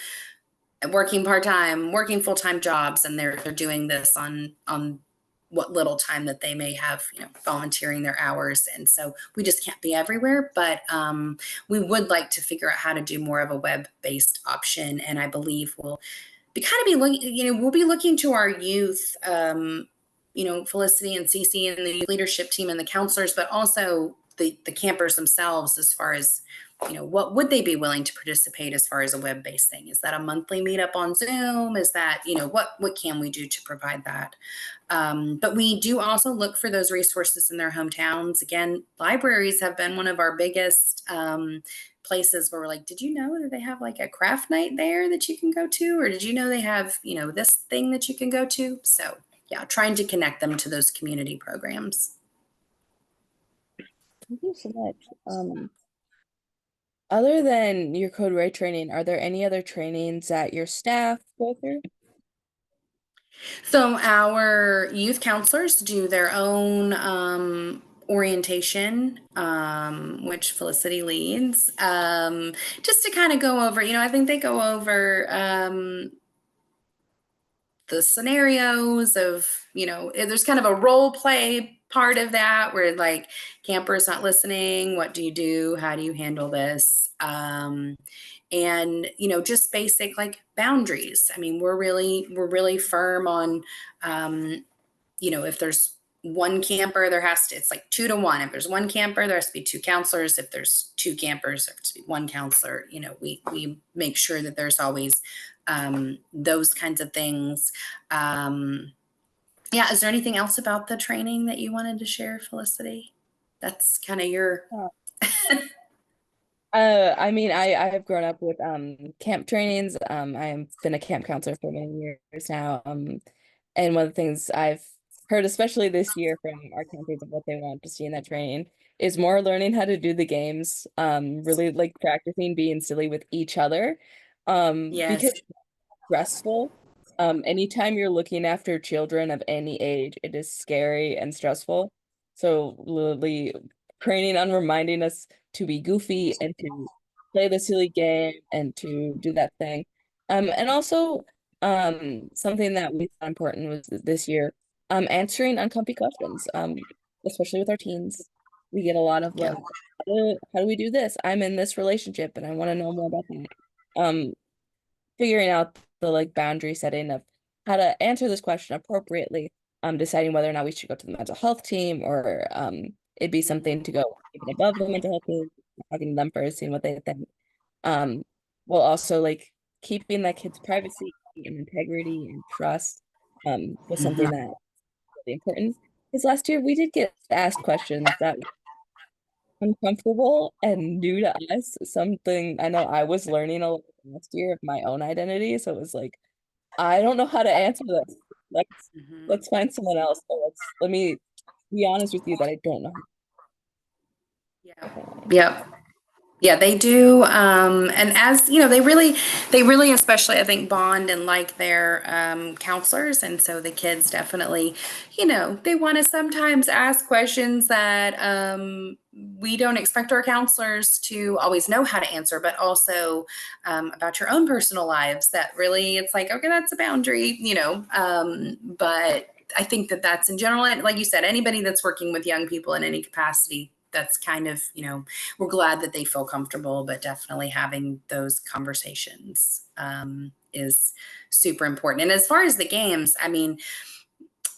working part-time, working full-time jobs, and they're doing this on what little time that they may have, volunteering their hours. And so we just can't be everywhere, but we would like to figure out how to do more of a web-based option. And I believe we'll be looking to our youth, Felicity and Cece and the leadership team and the counselors, but also the campers themselves, as far as, what would they be willing to participate as far as a web-based thing? Is that a monthly meetup on Zoom? Is that, what can we do to provide that? But we do also look for those resources in their hometowns. Again, libraries have been one of our biggest places where we're like, did you know that they have like a craft night there that you can go to? Or did you know they have, this thing that you can go to? So yeah, trying to connect them to those community programs. Thank you so much. Other than your code red training, are there any other trainings that your staff go through? So our youth counselors do their own orientation, which Felicity leads, just to kind of go over, I think they go over the scenarios of, there's kind of a role play part of that where like camper's not listening. What do you do? How do you handle this? And just basic like boundaries. I mean, we're really firm on, if there's one camper, it's like 2-to-1. If there's one camper, there has to be two counselors. If there's two campers, there has to be one counselor. We make sure that there's always those kinds of things. Yeah. Is there anything else about the training that you wanted to share, Felicity? That's kind of your. I mean, I have grown up with camp trainings. I have been a camp counselor for many years now. And one of the things I've heard, especially this year from our campers of what they want to see in that training, is more learning how to do the games. Really like practicing being silly with each other. Yes. Because it's stressful. Anytime you're looking after children of any age, it is scary and stressful. So literally training on reminding us to be goofy and to play the silly game and to do that thing. And also, something that we thought important was this year, answering uncomfy questions, especially with our teens. We get a lot of Yeah. like, how do we do this? I'm in this relationship and I want to know more about that. Figuring out the like boundary setting of how to answer this question appropriately, deciding whether or not we should go to the mental health team or it'd be something to go even above the mental health team, talking to them first, seeing what they think. Um, while also like keeping that kid's privacy and integrity and trust was something Mhm. that was really important. Because last year we did get asked questions that were uncomfortable and new to us, something I know I was learning a lot last year of my own identity. So it was like, I don't know how to answer this. Let's Mhm. let's find someone else. So let me be honest with you that I don't know Yeah. how to. Yep. Yeah, they do. And as you know, they really, especially, I think, bond and like their counselors. And so the kids definitely, they want to sometimes ask questions that we don't expect our counselors to always know how to answer, but also about your own personal lives that really, it's like, okay, that's a boundary, but I think that that's in general, like you said, anybody that's working with young people in any capacity, that's kind of, we're glad that they feel comfortable, but definitely having those conversations is super important. And as far as the games, I mean,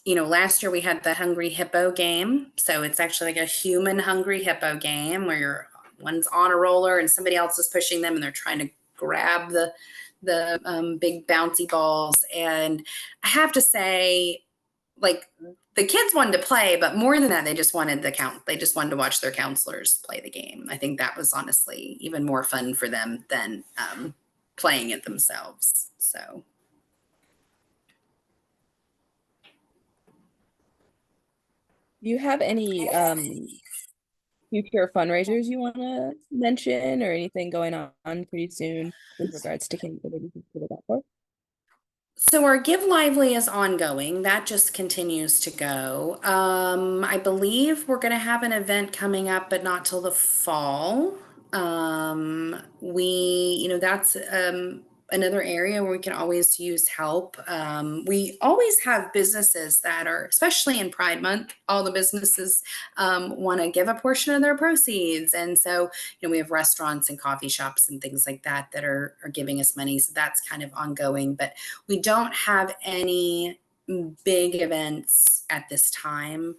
last year we had the Hungry Hippo game. So it's actually like a human Hungry Hippo game where one's on a roller and somebody else is pushing them and they're trying to grab the big bouncy balls. And I have to say, like, the kids wanted to play, but more than that, they just wanted they just wanted to watch their counselors play the game. I think that was honestly even more fun for them than playing it themselves. So Do you have any future fundraisers you want to mention or anything going on pretty soon with regards to cancer that you can put it up for? So our Give Lively is ongoing. That just continues to go. I believe we're going to have an event coming up, but not till the fall. That's another area where we can always use help. We always have businesses that are, especially in Pride Month, all the businesses want to give a portion of their proceeds, and so we have restaurants and coffee shops and things like that that are giving us money. So that's kind of ongoing, but we don't have any big events at this time.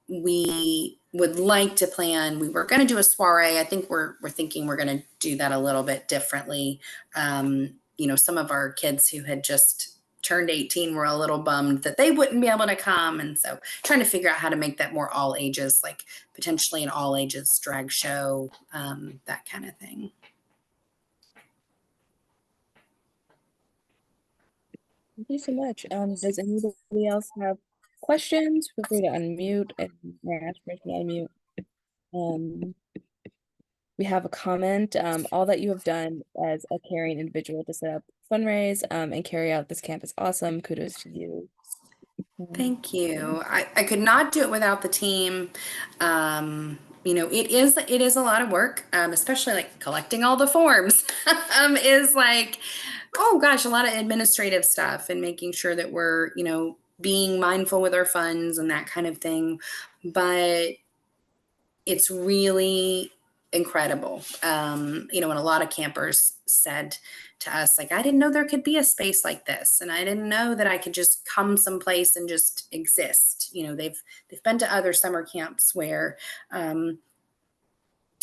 We would like to plan. We were going to do a soiree. I think we're thinking we're going to do that a little bit differently. Some of our kids who had just turned 18 were a little bummed that they wouldn't be able to come, and so trying to figure out how to make that more all ages, like potentially an all ages drag show, that kind of thing. Thank you so much. Does anybody else have questions? Feel free to unmute and ask permission to unmute. Um, we have a comment. All that you have done as a caring individual to set up fundraise and carry out this camp is awesome. Kudos to you. Thank Yeah. you. I could not do it without the team. It is a lot of work, especially like collecting all the forms is like, oh gosh, a lot of administrative stuff and making sure that we're, being mindful with our funds and that kind of thing. But it's really incredible. And a lot of campers said to us, like, I didn't know there could be a space like this, and I didn't know that I could just come someplace and just exist. They've been to other summer camps where a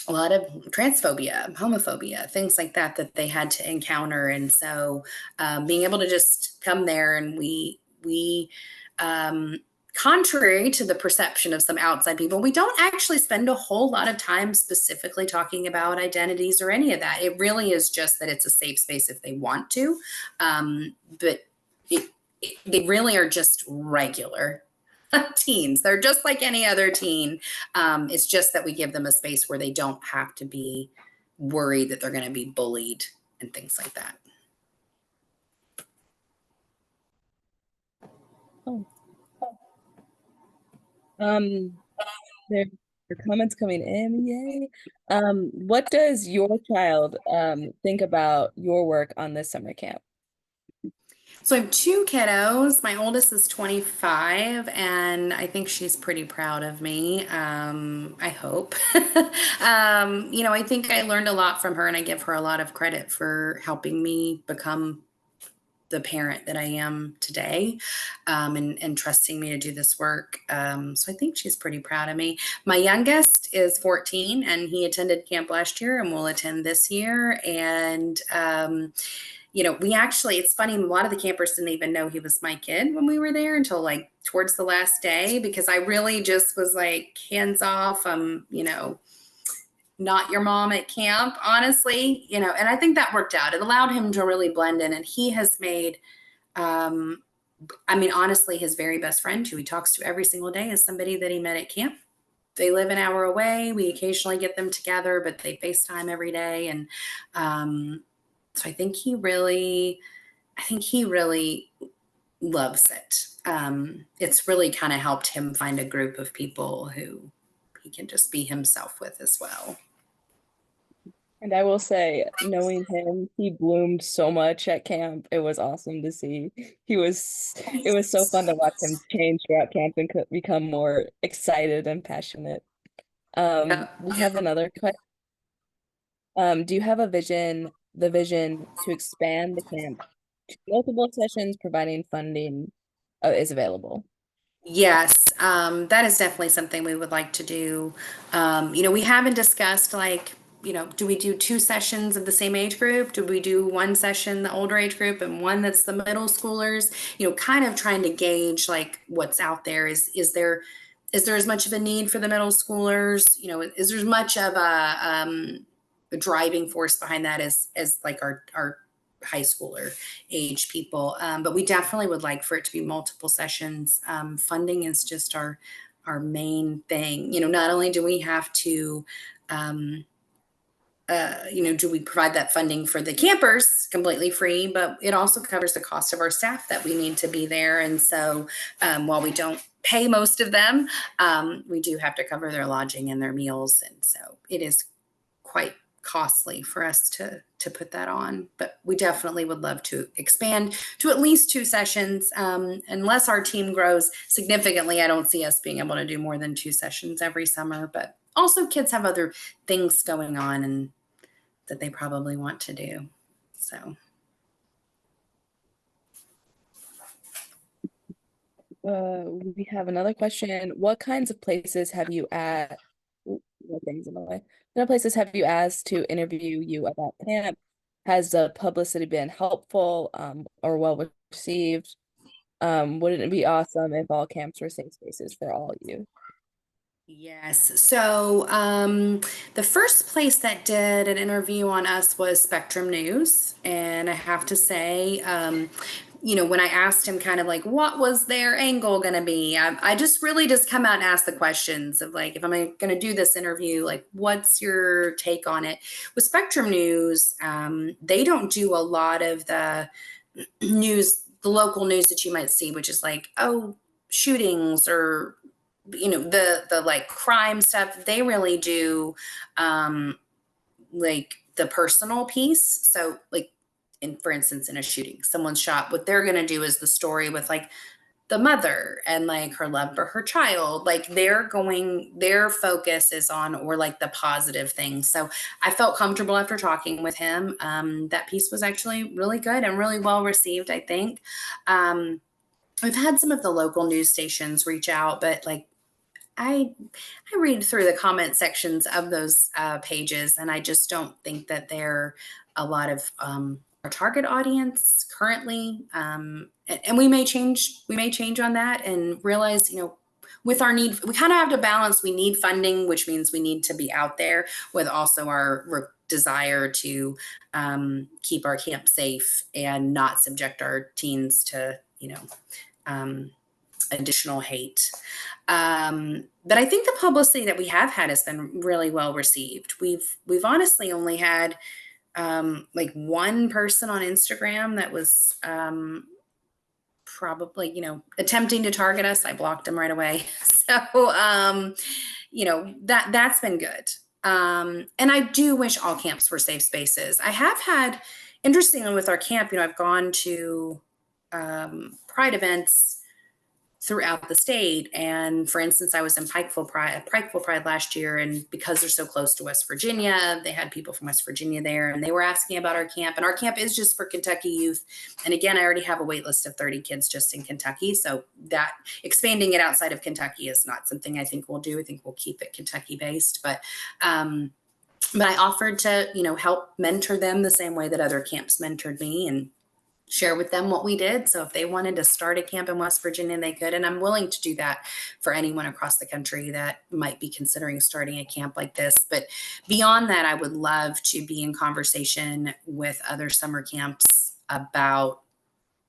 lot of transphobia, homophobia, things like that they had to encounter, and so being able to just come there and we um, contrary to the perception of some outside people, we don't actually spend a whole lot of time specifically talking about identities or any of that. It really is just that it's a safe space if they want to, but they really are just regular teens. They're just like any other teen. It's just that we give them a space where they don't have to be worried that they're going to be bullied and things like that. Oh, um, there are comments coming in. Yay. What does your child think about your work on this summer camp? So I have two kiddos. My oldest is 25, and I think she's pretty proud of me. I hope. I think I learned a lot from her, and I give her a lot of credit for helping me become the parent that I am today, and trusting me to do this work. So I think she's pretty proud of me. My youngest is 14, and he attended camp last year and will attend this year. And we actually, it's funny, a lot of the campers didn't even know he was my kid when we were there until like towards the last day, because I really just was like, hands off, not your mom at camp, honestly, and I think that worked out. It allowed him to really blend in, and he has made, um, honestly, his very best friend, who he talks to every single day, is somebody that he met at camp. They live an hour away. We occasionally get them together, but they FaceTime every day. And so I think he really loves it. It's really kind of helped him find a group of people who he can just be himself with as well. And I will say, knowing him, he bloomed so much at camp. It was awesome to see. It was so fun to watch him change throughout camp and become more excited and passionate. Yeah. We have another question. Do you have the vision to expand the camp to multiple sessions, providing funding is available? Yes, that is definitely something we would like to do. We haven't discussed, like, do we do two sessions of the same age group? Do we do one session, the older age group, and one that's the middle schoolers? Kind of trying to gauge like what's out there. Is there as much of a need for the middle schoolers? Is there as much of a driving force behind that as like our high schooler age people? But we definitely would like for it to be multiple sessions. Funding is just our main thing. Not only do we have to, um, do we provide that funding for the campers completely free, but it also covers the cost of our staff that we need to be there. And so, while we don't pay most of them, we do have to cover their lodging and their meals. And so it is quite costly for us to put that on. But we definitely would love to expand to at least two sessions. Unless our team grows significantly, I don't see us being able to do more than two sessions every summer. But also, kids have other things going on and that they probably want to do. So. We have another question. What kinds of places have you at what things in the way? What places have you asked to interview you about camp? Has the publicity been helpful or well received? Wouldn't it be awesome if all camps were safe spaces for all you? Yes. So, the first place that did an interview on us was Spectrum News. And I have to say, when I asked him kind of like, what was their angle going to be? I just really just come out and ask the questions of like, if I'm going to do this interview, like, what's your take on it? With Spectrum News, they don't do a lot of the news, the local news that you might see, which is like, oh, shootings or the like crime stuff. They really do um like the personal piece. So like, for instance, in a shooting, someone's shot, what they're going to do is the story with like the mother and like her love for her child. Like their focus is on, or like the positive things. So I felt comfortable after talking with him. That piece was actually really good and really well received, I think. We've had some of the local news stations reach out, but like I I read through the comment sections of those pages, and I just don't think that they're a lot of our target audience currently. And we may change. We may change on that and realize, with our need, we kind of have to balance. We need funding, which means we need to be out there, with also our desire to keep our camp safe and not subject our teens to, um, additional hate. But I think the publicity that we have had has been really well received. We've honestly only had like one person on Instagram that was probably, attempting to target us, I blocked them right away. So, that's been good. And I do wish all camps were safe spaces. I have had, interestingly with our camp, I've gone to pride events throughout the state. And for instance, I was in Pikeville Pride last year, and because they're so close to West Virginia, they had people from West Virginia there, and they were asking about our camp. And our camp is just for Kentucky youth. And again, I already have a wait list of 30 kids just in Kentucky. So that expanding it outside of Kentucky is not something I think we'll do. I think we'll keep it Kentucky based. But I offered to, help mentor them the same way that other camps mentored me, and share with them what we did. So if they wanted to start a camp in West Virginia, they could. And I'm willing to do that for anyone across the country that might be considering starting a camp like this. But beyond that, I would love to be in conversation with other summer camps about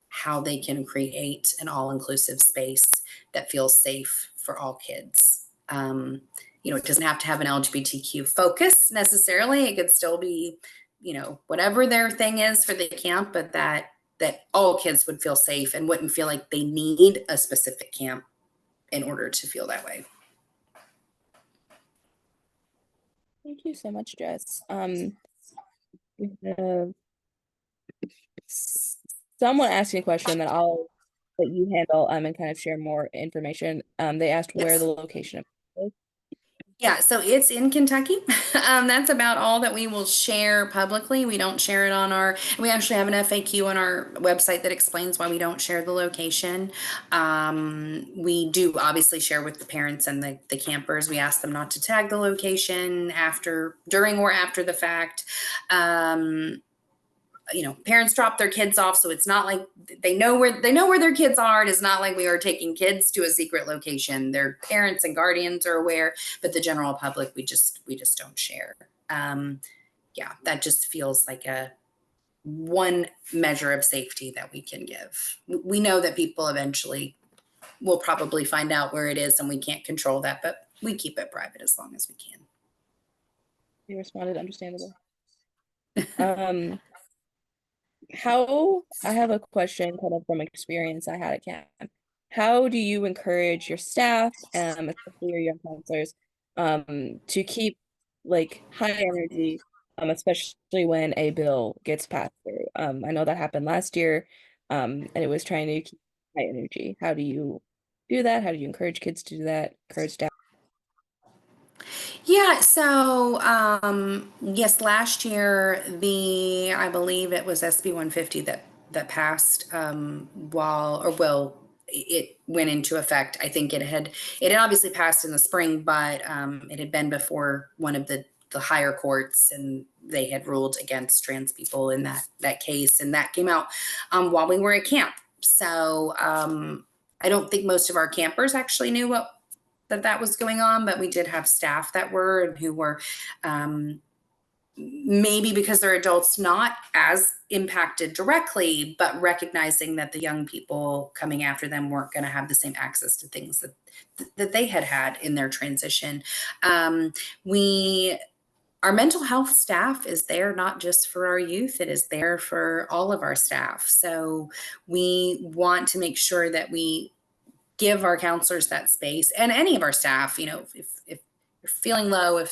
how they can create an all-inclusive space that feels safe for all kids. It doesn't have to have an LGBTQ focus necessarily. It could still be, whatever their thing is for the camp, but that all kids would feel safe and wouldn't feel like they need a specific camp in order to feel that way. Thank you so much, Jess. Someone asked me a question that I'll let you handle and kind of share more information. They asked where the Yes. location is. Yeah, so it's in Kentucky. That's about all that we will share publicly. We don't share it we actually have an FAQ on our website that explains why we don't share the location. We do obviously share with the parents and the campers. We ask them not to tag the location during or after the fact. Parents drop their kids off, so it's not like they know where their kids are. It is not like we are taking kids to a secret location. Their parents and guardians are aware, but the general public, we just don't share. That just feels like one measure of safety that we can give. We know that people eventually will probably find out where it is, and we can't control that, but we keep it private as long as we can. You responded, understandable. I have a question kind of from experience I had at camp. How do you encourage your staff, especially your young counselors, to keep like high energy, especially when a bill gets passed through? I know that happened last year, and it was trying to keep high energy. How do you do that? How do you encourage kids to do that? Encourage staff? Yeah, so yes, last year I believe it was SB 150 that passed it went into effect. I think it had obviously passed in the spring, but it had been before one of the higher courts, and they had ruled against trans people in that case, and that came out while we were at camp. So I don't think most of our campers actually knew that was going on, but we did have staff who were maybe because they're adults not as impacted directly, but recognizing that the young people coming after them weren't going to have the same access to things that they had in their transition. Our mental health staff is there not just for our youth, it is there for all of our staff. So we want to make sure that we give our counselors that space, and any of our staff, if you're feeling low,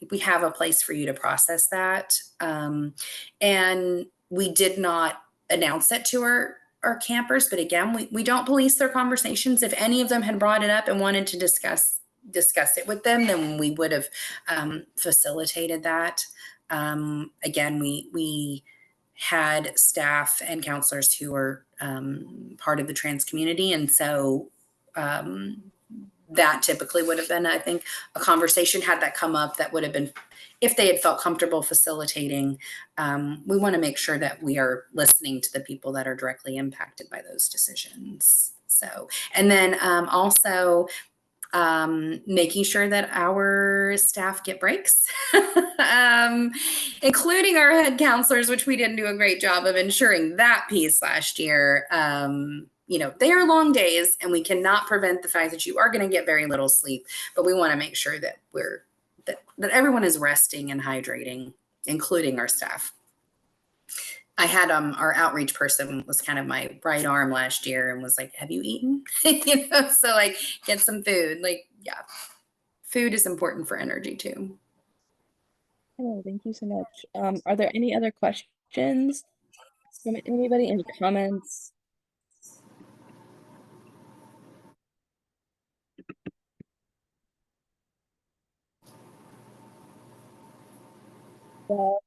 we have a place for you to process that. And we did not announce it to our campers, but again, we don't police their conversations. If any of them had brought it up and wanted to discuss it with them, then we would have facilitated that. Again, we had staff and counselors who were part of the trans community, and so that typically would have been, I think, a conversation had that come up that would have been, if they had felt comfortable facilitating. We want to make sure that we are listening to the people that are directly impacted by those decisions. So, and then also making sure that our staff get breaks, including our head counselors, which we didn't do a great job of ensuring that piece last year. They are long days, and we cannot prevent the fact that you are going to get very little sleep, but we want to make sure that that everyone is resting and hydrating, including our staff. I had our outreach person was kind of my right arm last year and was like, "Have you eaten?" You know, so like get some food. Like, yeah, food is important for energy too. Oh, thank you so much. Are there any other questions from anybody? Any comments? Well,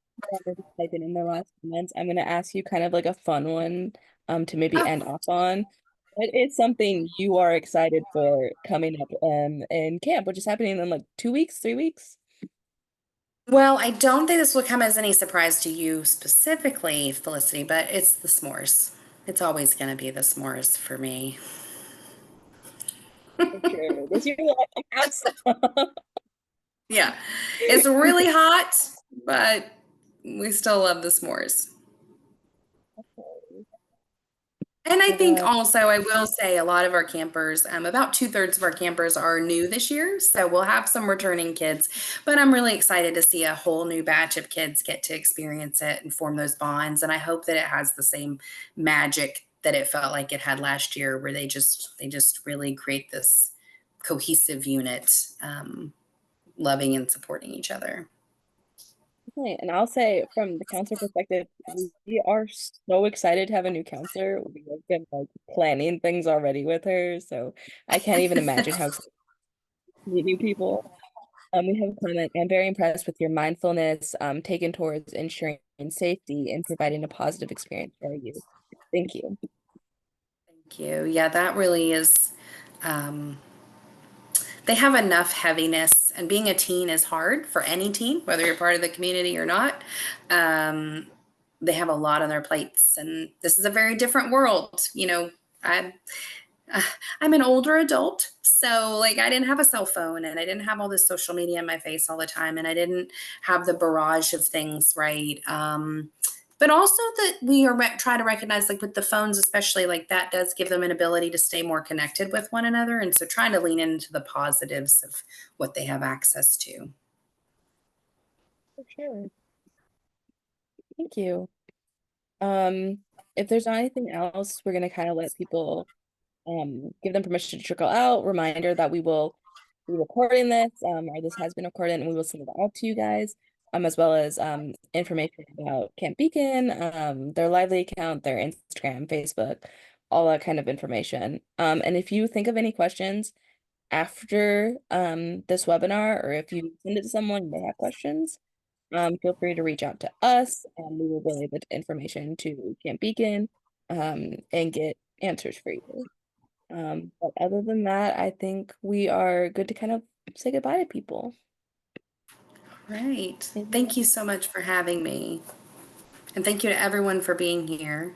whoever typing in their last comments, I'm gonna ask you kind of like a fun one, to maybe Oh, end off on. What is something you are excited for coming up in camp, which is happening in like 2 weeks, 3 weeks? well, I don't think this will come as any surprise to you specifically, Felicity, but it's the s'mores. It's always going to be the s'mores for me. For sure. This year we'll have some. Yeah, it's really hot, but we still love the s'mores. And I think Uh, also, I will say a lot of our campers, about 2/3 of our campers are new this year. So we'll have some returning kids, but I'm really excited to see a whole new batch of kids get to experience it and form those bonds. And I hope that it has the same magic that it felt like it had last year, where they just really create this cohesive unit, loving and supporting each other. Definitely. And I'll say from the counselor perspective, we are so excited to have a new counselor. We have been like planning things already with her, so I can't even imagine how excited to meet new people. We have a comment. I'm very impressed with your mindfulness, taken towards ensuring safety and providing a positive experience for our youth. Thank you. Thank you. Yeah, that really is. Um, they have enough heaviness, and being a teen is hard for any teen, whether you're part of the community or not. um, they have a lot on their plates, and this is a very different world. You know, i'm uh, I'm an older adult, so like I didn't have a cell phone, and I didn't have all this social media in my face all the time, and I didn't have the barrage of things, right? But also that we are try to recognize, like with the phones especially, like that does give them an ability to stay more connected with one another, and so trying to lean into the positives of what they have access to. For sure. Thank you. Um, if there's not anything else, we're gonna kind of let people give them permission to trickle out. Reminder that we will be recording this, or this has been recorded, and we will send it out to you guys, as well as information about Camp Beacon, their Lively account, their Instagram, Facebook, all that kind of information. And if you think of any questions after this webinar, or if you send it to someone and they have questions, feel free to reach out to us, and we will relay the information to Camp Beacon, and get answers for you. But other than that, I think we are good to kind of say goodbye to people. Right. Anything Thank else? you so much for having me, and thank you to everyone for being here.